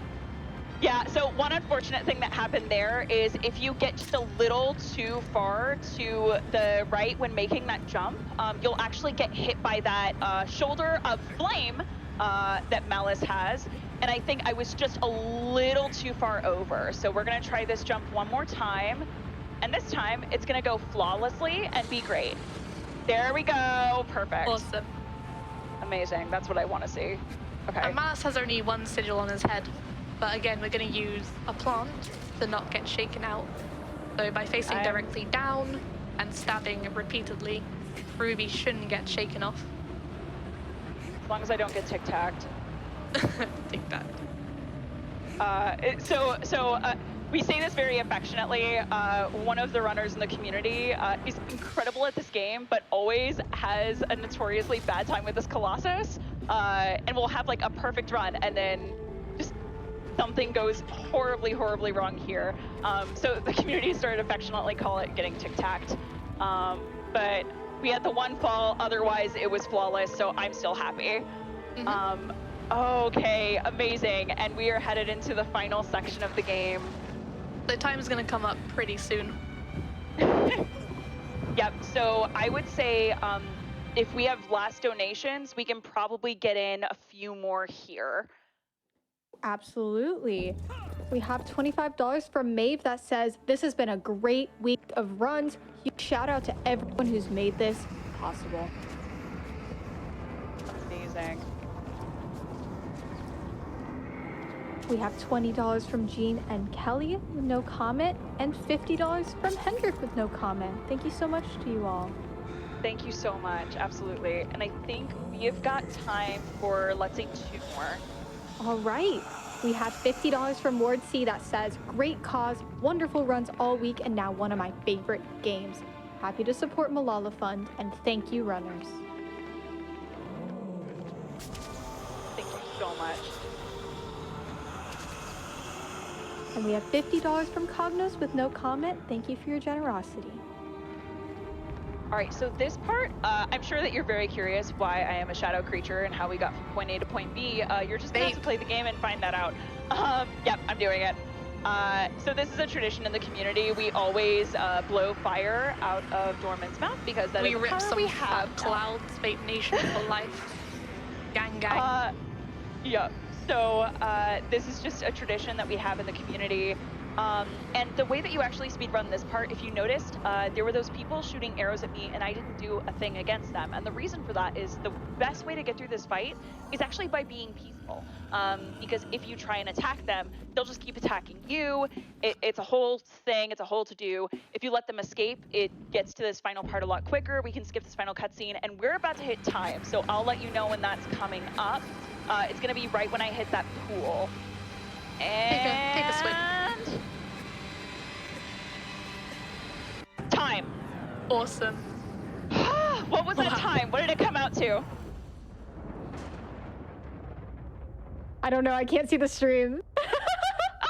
Yeah, so one unfortunate thing that happened there is if you get just a little too far to the right when making that jump, you'll actually get hit by that shoulder of flame that Malice has. And I think I was just a little too far over. So we're gonna try this jump one more time. And this time it's gonna go flawlessly and be great. There we go, perfect. Awesome. Amazing, that's what I wanna see. Okay. And Malice has only one sigil on his head. But again, we're going to use a plant to not get shaken out. So by facing directly down and stabbing repeatedly, Ruby shouldn't get shaken off. As long as I don't get tic-tacked. Tic-tac. We say this very affectionately. One of the runners in the community is incredible at this game, but always has a notoriously bad time with this Colossus. And will have like a perfect run and then just something goes horribly, horribly wrong here. So the community started affectionately call it getting tic-tacked. But we had the one fall, otherwise it was flawless, so I'm still happy. Mm-hmm. Okay, amazing. And we are headed into the final section of the game. The time's gonna come up pretty soon. Yep, so I would say if we have last donations, we can probably get in a few more here. Absolutely. We have $25 from Maeve that says, this has been a great week of runs. Huge shout out to everyone who's made this possible. Amazing. We have $20 from Jean and Kelly with no comment, and $50 from Hendrik with no comment. Thank you so much to you all. Thank you so much, absolutely. And I think we have got time for, let's say, 2 more. All right. We have $50 from Ward C that says, great cause, wonderful runs all week, and now one of my favorite games. Happy to support Malala Fund, and thank you, runners. Thank you so much. And we have $50 from Cognos with no comment. Thank you for your generosity. All right, so this part, I'm sure that you're very curious why I am a shadow creature and how we got from point A to point B. You're just gonna have to play the game and find that out. Yep, I'm doing it. So this is a tradition in the community. We always blow fire out of Dorman's mouth because that is we rip how some we have clouds, Fate Nation for life. Gang gang. Yeah. So this is just a tradition that we have in the community. And the way that you actually speedrun this part, if you noticed, there were those people shooting arrows at me and I didn't do a thing against them. And the reason for that is the best way to get through this fight is actually by being peaceful. Because if you try and attack them, they'll just keep attacking you. It's a whole thing, it's a whole to-do. If you let them escape, it gets to this final part a lot quicker. We can skip this final cutscene and we're about to hit time. So I'll let you know when that's coming up. It's gonna be right when I hit that pool. And Take a swing. Time. Awesome. What was that time? What did it come out to? I don't know. I can't see the stream. Oh no!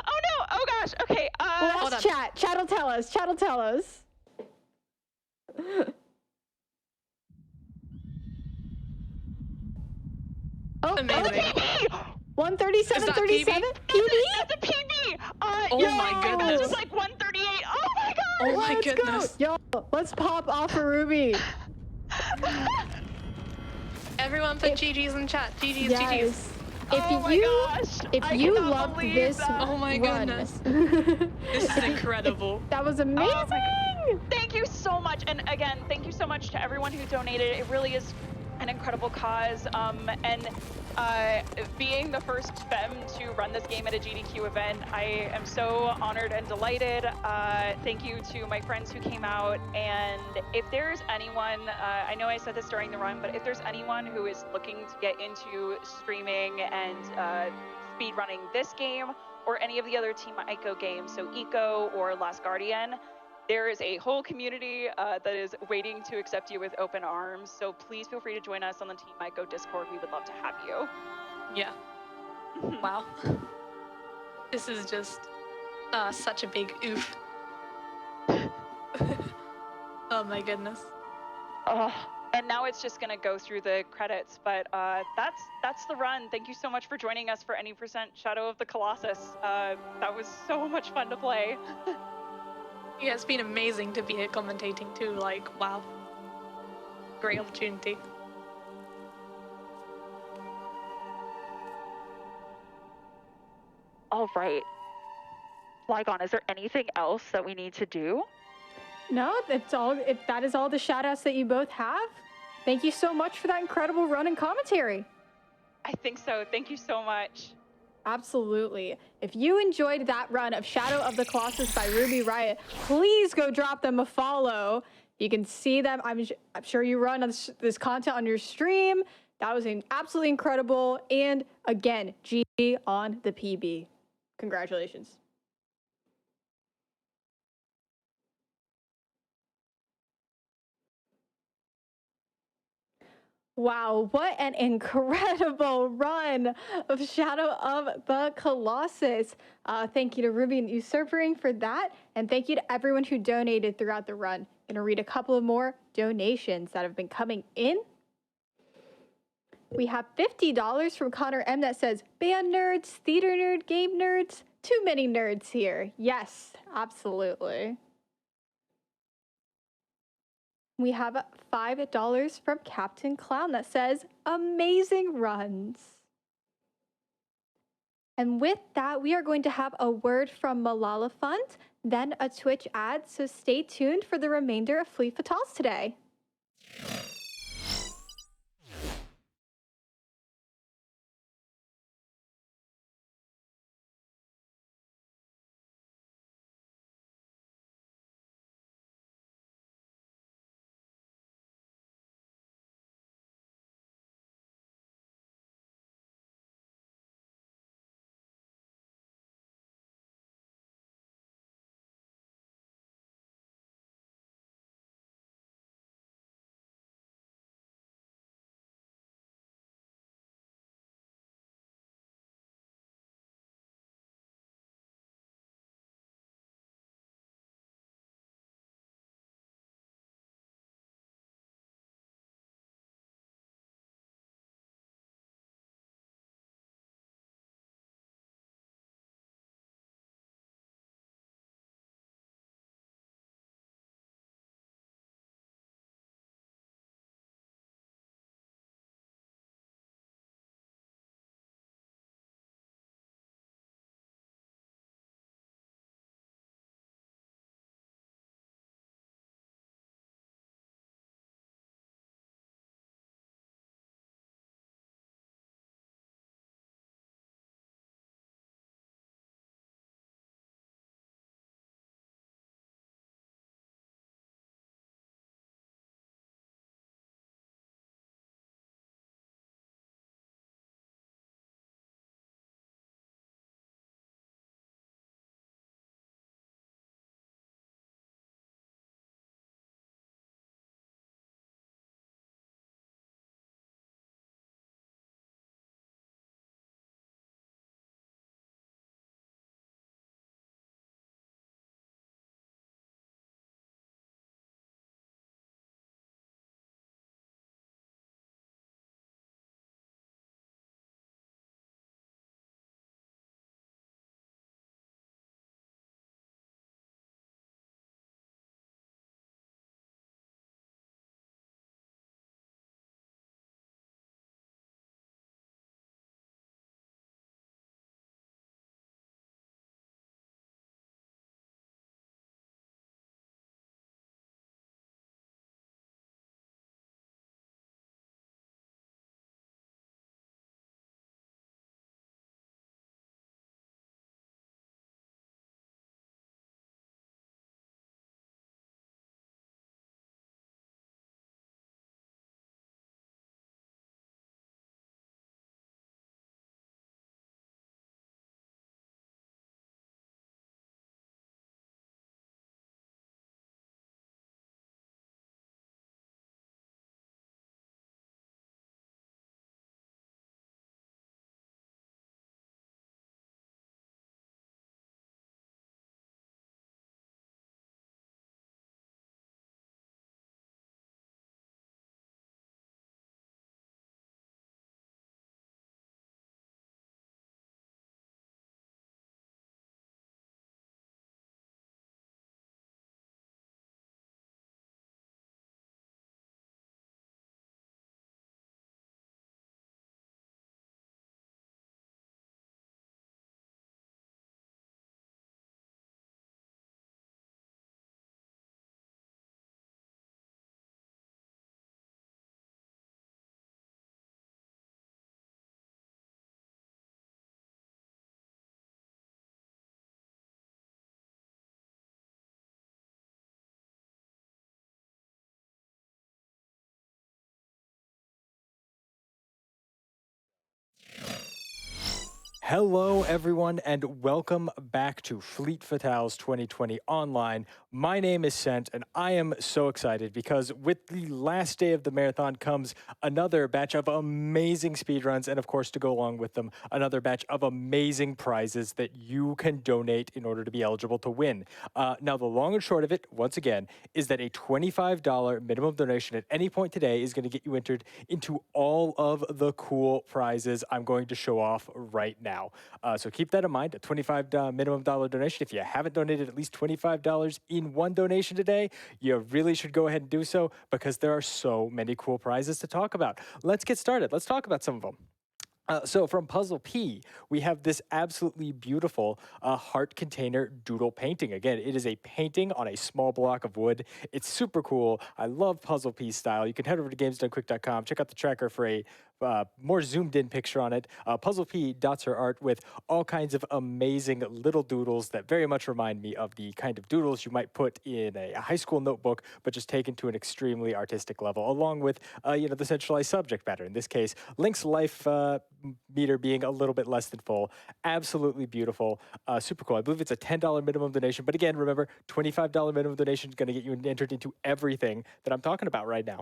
Oh no! Oh gosh. Okay. We'll ask chat. Chat will tell us. Chat will tell us. Oh, amazing. PB! 137.37? PB? That's a PB! Oh my goodness. This was like 138. Oh my god! Oh my Let's goodness. go. Yo, let's pop off a Ruby. Everyone put GG's in chat. GG's, Yes. GG's. If you loved this Oh my run, goodness. This is incredible. that was amazing. Oh thank you so much. And again, thank you so much to everyone who donated. It really is an incredible cause, and being the first femme to run this game at a GDQ event, I am so honored and delighted. Thank you to my friends who came out, and if there's anyone, I know I said this during the run, but if there's anyone who is looking to get into streaming and speed running this game or any of the other Team Ico games, so Eco or Last Guardian, there is a whole community that is waiting to accept you with open arms. So please feel free to join us on the Team Ico Discord. We would love to have you. Yeah. Wow. This is just such a big oof. Oh my goodness. Oh, and now it's just gonna go through the credits, but that's the run. Thank you so much for joining us for Any Percent Shadow of the Colossus. That was so much fun to play. Yeah, it's been amazing to be here commentating too. Like, wow. Great opportunity. All right. Flygon, is there anything else that we need to do? No, if that is all the shout outs that you both have, thank you so much for that incredible run and commentary. I think so. Thank you so much. Absolutely. If you enjoyed that run of Shadow of the Colossus by Ruby Riot, please go drop them a follow. You can see them. I'm sure you run this content on your stream. That was absolutely incredible. And again, G on the PB. Congratulations. Wow, what an incredible run of Shadow of the Colossus. Thank you to Ruby and Usurpering for that, and thank you to everyone who donated throughout the run. I'm gonna read a couple of more donations that have been coming in. We have $50 from Connor M that says, band nerds, theater nerd, game nerds, too many nerds here. Yes, absolutely. We have $5 from Captain Clown that says, amazing runs. And with that, we are going to have a word from Malala Fund, then a Twitch ad, so stay tuned for the remainder of Fleet Fatales today. Hello, everyone, and welcome back to Fleet Fatales 2020 Online. My name is Sent, and I am so excited because with the last day of the marathon comes another batch of amazing speedruns, and of course, to go along with them, another batch of amazing prizes that you can donate in order to be eligible to win. Now, the long and short of it, once again, is that a $25 minimum donation at any point today is going to get you entered into all of the cool prizes I'm going to show off right now. So keep that in mind, a $25 minimum donation. If you haven't donated at least $25 in one donation today, you really should go ahead and do so because there are so many cool prizes to talk about. Let's get started. Let's talk about some of them. So from Puzzle P, we have this absolutely beautiful heart container doodle painting. Again, it is a painting on a small block of wood. It's super cool. I love Puzzle P style. You can head over to gamesdonequick.com, check out the tracker for a more zoomed in picture on it. Puzzle P dots her art with all kinds of amazing little doodles that very much remind me of the kind of doodles you might put in a high school notebook, but just taken to an extremely artistic level, along with the centralized subject matter. In this case, Link's life meter being a little bit less than full. Absolutely beautiful. Super cool. I believe it's a $10 minimum donation, but again, remember, $25 minimum donation is going to get you entered into everything that I'm talking about right now.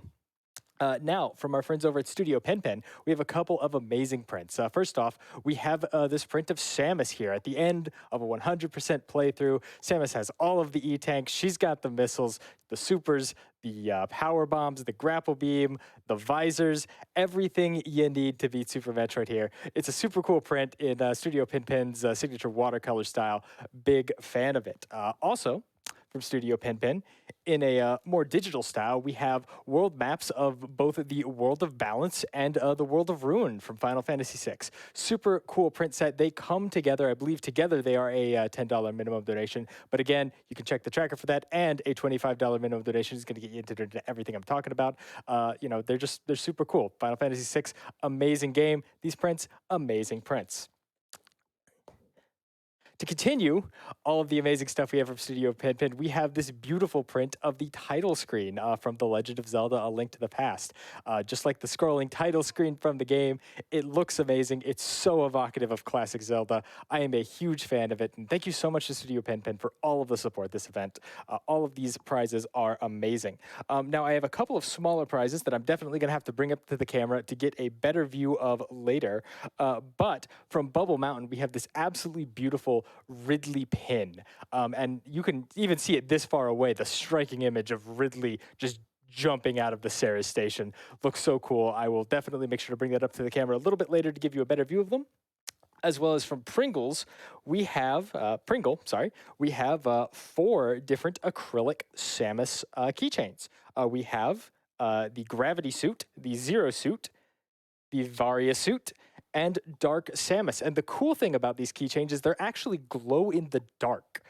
Now, from our friends over at Studio Pen Pen, we have a couple of amazing prints. First off, we have this print of Samus here at the end of a 100% playthrough. Samus has all of the E-tanks. She's got the missiles, the supers, the power bombs, the grapple beam, the visors, everything you need to beat Super Metroid here. It's a super cool print in Studio Pen Pen's signature watercolor style. Big fan of it. Also, from Studio Pen Pen, in a more digital style, we have world maps of both the World of Balance and the World of Ruin from Final Fantasy VI. Super cool print set. They come together. I believe together they are a $10 minimum donation. But again, you can check the tracker for that, and a $25 minimum donation is going to get you into everything I'm talking about. They're super cool. Final Fantasy VI, amazing game. These prints, amazing prints. To continue all of the amazing stuff we have from Studio Pen Pen, we have this beautiful print of the title screen from The Legend of Zelda: A Link to the Past. Just like the scrolling title screen from the game, it looks amazing. It's so evocative of classic Zelda. I am a huge fan of it, and thank you so much to Studio Pen Pen for all of the support this event. All of these prizes are amazing. Now, I have a couple of smaller prizes that I'm definitely going to have to bring up to the camera to get a better view of later. But from Bubble Mountain, we have this absolutely beautiful Ridley pin. And you can even see it this far away, the striking image of Ridley just jumping out of the Ceres station. Looks so cool. I will definitely make sure to bring that up to the camera a little bit later to give you a better view of them. As well as from Pringles, we have, we have 4 different acrylic Samus keychains. We have the Gravity suit, the Zero suit, the Varia suit, and Dark Samus. And the cool thing about these keychains is they're actually glow in the dark.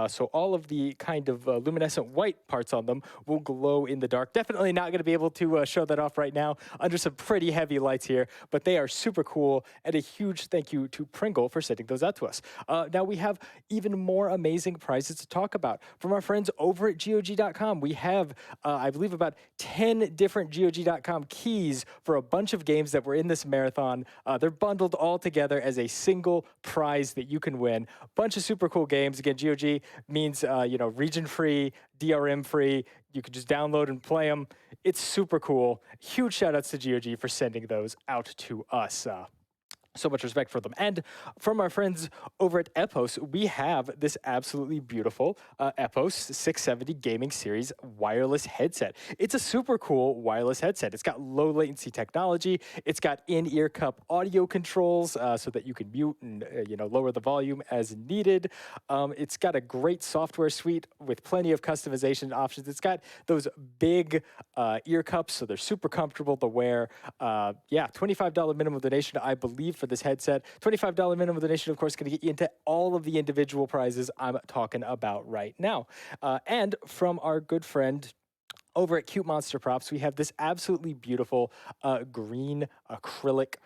So all of the kind of luminescent white parts on them will glow in the dark. Definitely not going to be able to show that off right now under some pretty heavy lights here, but they are super cool, and a huge thank you to Pringle for sending those out to us. Now we have even more amazing prizes to talk about. From our friends over at GOG.com, we have, I believe, about 10 different GOG.com keys for a bunch of games that were in this marathon. They're bundled all together as a single prize that you can win. Bunch of super cool games. Again, GOG means, region-free, DRM-free. You can just download and play them. It's super cool. Huge shout-outs to GOG for sending those out to us. So much respect for them. And from our friends over at Epos, we have this absolutely beautiful Epos 670 Gaming Series wireless headset. It's a super cool wireless headset. It's got low latency technology. It's got in-ear cup audio controls so that you can mute and lower the volume as needed. It's got a great software suite with plenty of customization options. It's got those big ear cups, so they're super comfortable to wear. $25 minimum donation, I believe, for this headset. $25 minimum donation, of course, going to get you into all of the individual prizes I'm talking about right now. And from our good friend over at Cute Monster Props, we have this absolutely beautiful green acrylic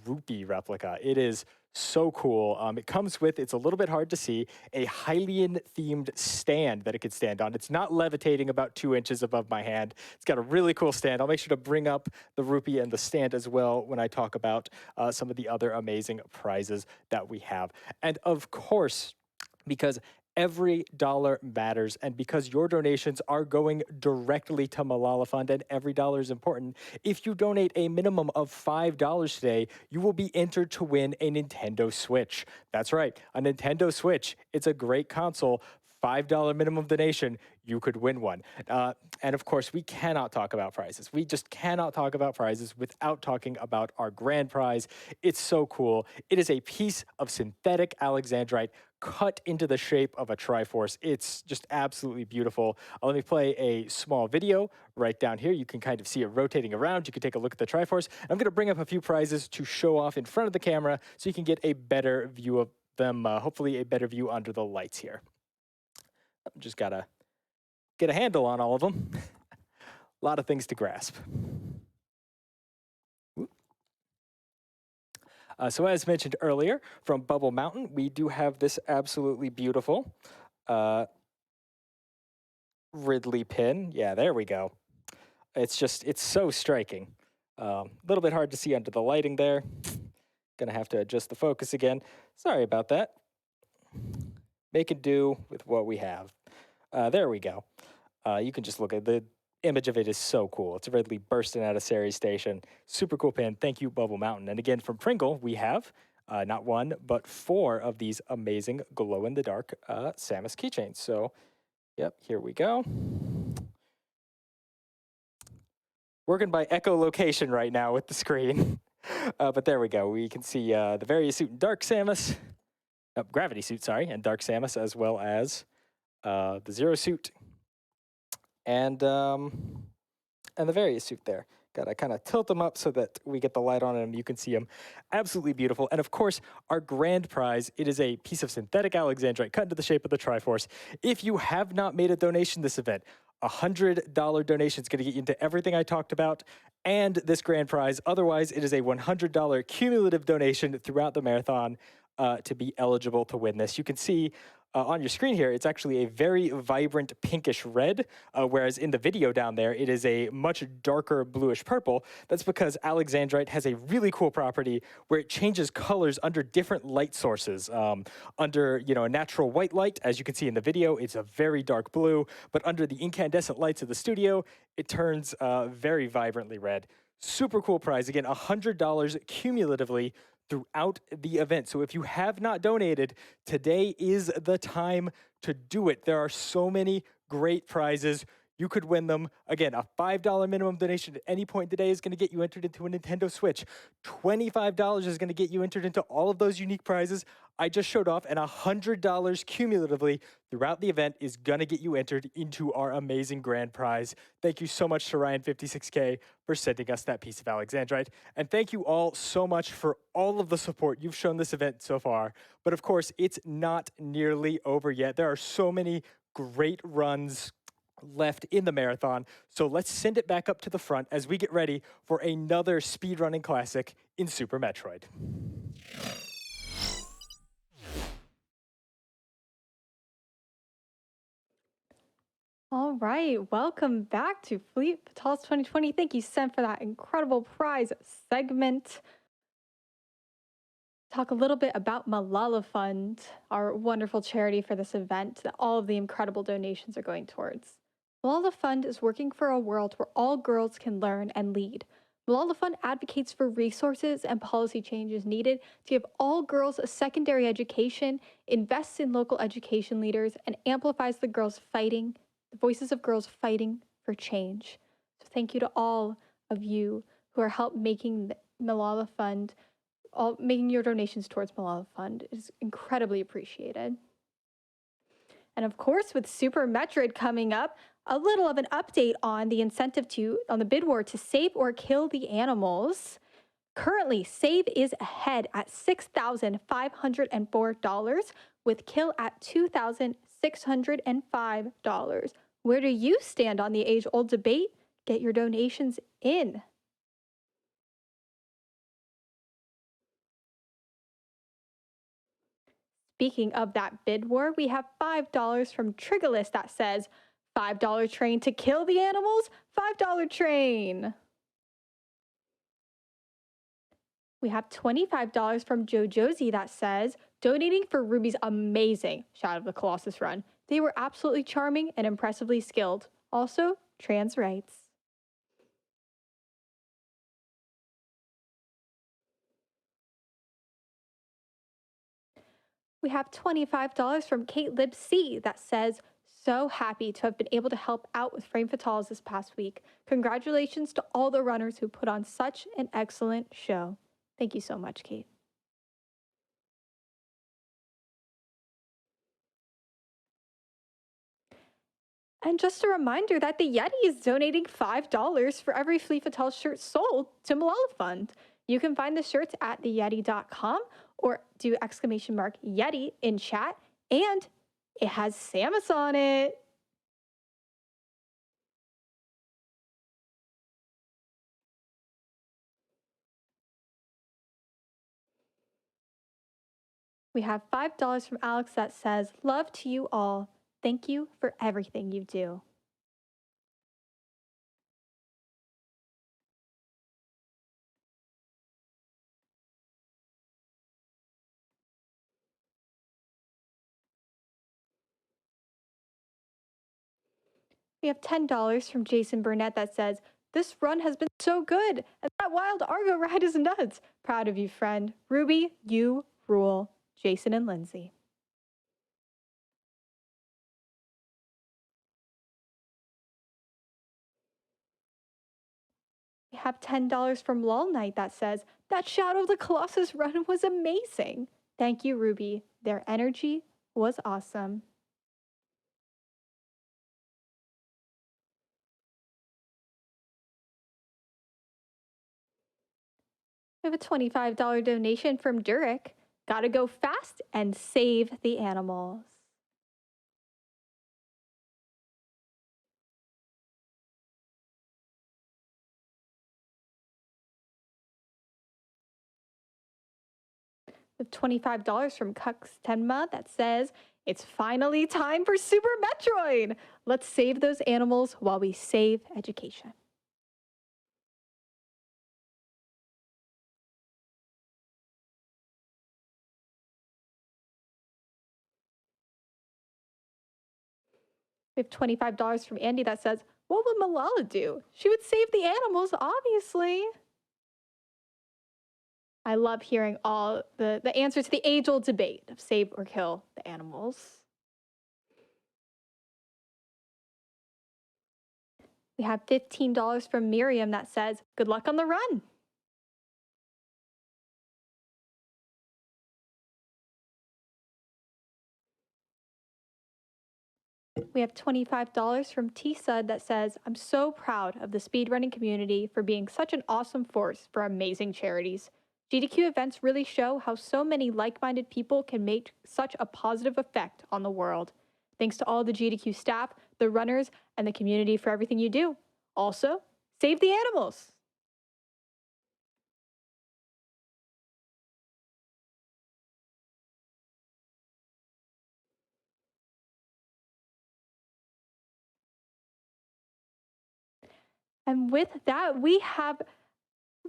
rupee replica. It is So cool. It comes with, it's a little bit hard to see, a Hylian themed stand that it could stand on. It's not levitating about 2 inches above my hand. It's got a really cool stand. I'll make sure to bring up the rupee and the stand as well when I talk about some of the other amazing prizes that we have. And of course, because every dollar matters, and because your donations are going directly to Malala Fund, and every dollar is important, if you donate a minimum of $5 today, you will be entered to win a Nintendo Switch. That's right, a Nintendo Switch. It's a great console. $5 minimum donation, you could win one. And of course, we cannot talk about prizes. We just cannot talk about prizes without talking about our grand prize. It's so cool. It is a piece of synthetic alexandrite cut into the shape of a Triforce. It's just absolutely beautiful. Let me play a small video right down here. You can kind of see it rotating around. You can take a look at the Triforce. I'm going to bring up a few prizes to show off in front of the camera so you can get a better view of them, hopefully a better view under the lights here. Just got to get a handle on all of them. A lot of things to grasp. So as mentioned earlier, from Bubble Mountain, we do have this absolutely beautiful Ridley pin. Yeah, there we go. It's so striking. A little bit hard to see under the lighting there. Gonna have to adjust the focus again. Sorry about that. Make it do with what we have. There we go. You can just look at the image of it is so cool. It's Ridley bursting out of Ceres Station. Super cool pin. Thank you, Bubble Mountain. And again, from Pringle, we have not one, but 4 of these amazing glow-in-the-dark Samus keychains. So, yep, here we go. Working by echolocation right now with the screen. But there we go. We can see the Various Suit and Dark Samus. Gravity Suit, sorry, and Dark Samus, as well as the Zero Suit and the Various Suit there. Gotta kind of tilt them up so that we get the light on them. You can see them. Absolutely beautiful. And of course, our grand prize, it is a piece of synthetic alexandrite cut into the shape of the Triforce. If you have not made a donation this event, a $100 donation is going to get you into everything I talked about and this grand prize. Otherwise, it is a $100 cumulative donation throughout the marathon to be eligible to win this. You can see on your screen here, it's actually a very vibrant pinkish red, whereas in the video down there, it is a much darker bluish purple. That's because alexandrite has a really cool property where it changes colors under different light sources. Under, a natural white light, as you can see in the video, it's a very dark blue, but under the incandescent lights of the studio, it turns very vibrantly red. Super cool prize. Again, $100 cumulatively throughout the event. So if you have not donated, today is the time to do it. There are so many great prizes. You could win them. Again, a $5 minimum donation at any point today is going to get you entered into a Nintendo Switch. $25 is going to get you entered into all of those unique prizes I just showed off, and $100 cumulatively throughout the event is going to get you entered into our amazing grand prize. Thank you so much to Ryan56K for sending us that piece of alexandrite. And thank you all so much for all of the support you've shown this event so far. But of course, it's not nearly over yet. There are so many great runs left in the marathon. So let's send it back up to the front as we get ready for another speedrunning classic in Super Metroid. All right, welcome back to Fleet Fatales 2020. Thank you, Sen, for that incredible prize segment. Talk a little bit about Malala Fund, our wonderful charity for this event that all of the incredible donations are going towards. Malala Fund is working for a world where all girls can learn and lead. Malala Fund advocates for resources and policy changes needed to give all girls a secondary education, invests in local education leaders, and amplifies the voices of girls fighting for change. So thank you to all of you who are helping making the Malala Fund, making your donations towards Malala Fund. It is incredibly appreciated. And of course, with Super Metroid coming up, a little of an update on the incentive on the bid war to save or kill the animals. Currently, save is ahead at $6,504, with kill at $2,605. Where do you stand on the age-old debate? Get your donations in. speaking of that bid war, we have $5 from Triggerlist that says, $5 train to kill the animals, $5 train. We have $25 from Joe Josie that says, donating for Ruby's amazing Shadow of the Colossus run. They were absolutely charming and impressively skilled. Also, trans rights. We have $25 from Kate Lib C that says, so happy to have been able to help out with Frame Fatales this past week. Congratulations to all the runners who put on such an excellent show. Thank you so much, Kate. And just a reminder that the Yeti is donating $5 for every Fleet Fatale shirt sold to Malala Fund. You can find the shirts at theyeti.com or do !Yeti in chat, and it has Samus on it. We have $5 from Alex that says, love to you all. Thank you for everything you do. We have $10 from Jason Burnett that says, this run has been so good, and that wild Argo ride is nuts. Proud of you, friend. Ruby, you rule. Jason and Lindsay. We have $10 from Lol Knight that says, that Shadow of the Colossus run was amazing. Thank you, Ruby. Their energy was awesome. We have a $25 donation from Durek. Gotta go fast and save the animals. With $25 from Cux Tenma that says, it's finally time for Super Metroid! Let's save those animals while we save education. We have $25 from Andy that says, what would Malala do? She would save the animals, obviously. I love hearing all the answer to the age-old debate of save or kill the animals. We have $15 from Miriam that says, good luck on the run. We have $25 from T-Sud that says, I'm so proud of the speedrunning community for being such an awesome force for amazing charities. GDQ events really show how so many like-minded people can make such a positive effect on the world. Thanks to all the GDQ staff, the runners, and the community for everything you do. Also, save the animals! And with that, we have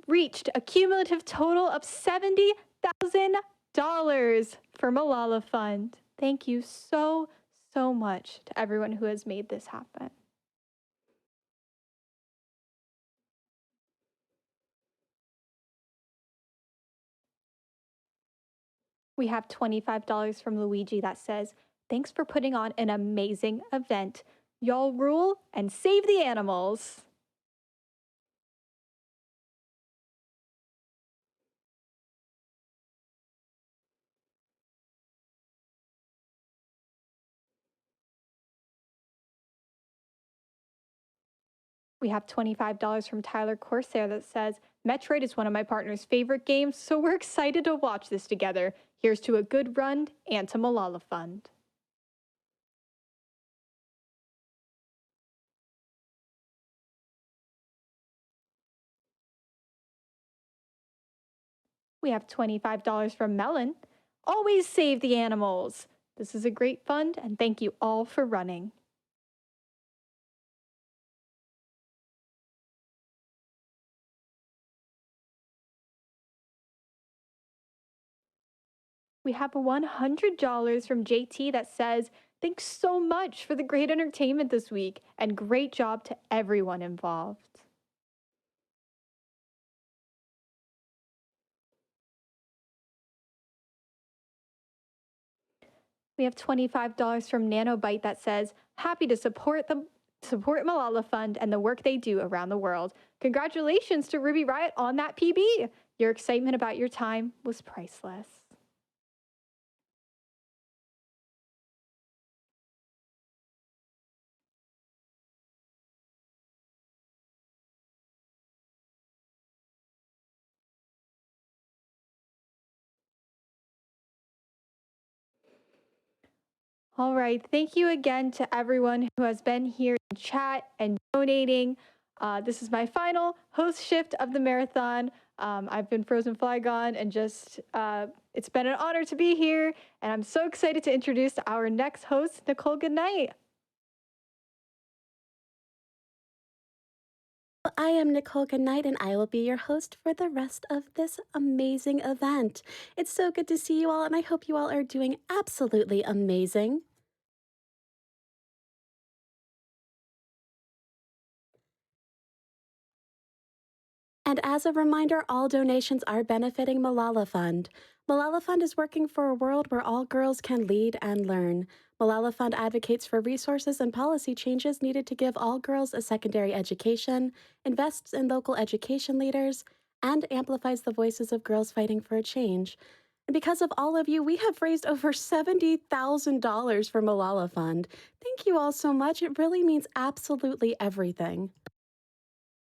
reached a cumulative total of $70,000 for Malala Fund. Thank you so much to everyone who has made this happen. We have $25 from Luigi that says, thanks for putting on an amazing event. Y'all rule and save the animals. We have $25 from Tyler Corsair that says, Metroid is one of my partner's favorite games, so we're excited to watch this together. Here's to a good run and to Malala Fund. We have $25 from Melon. Always save the animals. This is a great fund, and thank you all for running. We have $100 from JT that says, thanks so much for the great entertainment this week, and great job to everyone involved. We have $25 from Nanobyte that says, happy to support Malala Fund and the work they do around the world. Congratulations to Ruby Riot on that PB. Your excitement about your time was priceless. All right, thank you again to everyone who has been here in chat and donating. This is my final host shift of the marathon. I've been frozenflygone, and it's been an honor to be here, and I'm so excited to introduce our next host, Nicole. Good night. I am Nicole Goodnight, and I will be your host for the rest of this amazing event. It's so good to see you all, and I hope you all are doing absolutely amazing. And as a reminder, all donations are benefiting Malala Fund. Malala Fund is working for a world where all girls can lead and learn. Malala Fund advocates for resources and policy changes needed to give all girls a secondary education, invests in local education leaders, and amplifies the voices of girls fighting for a change. And because of all of you, we have raised over $70,000 for Malala Fund. Thank you all so much. It really means absolutely everything.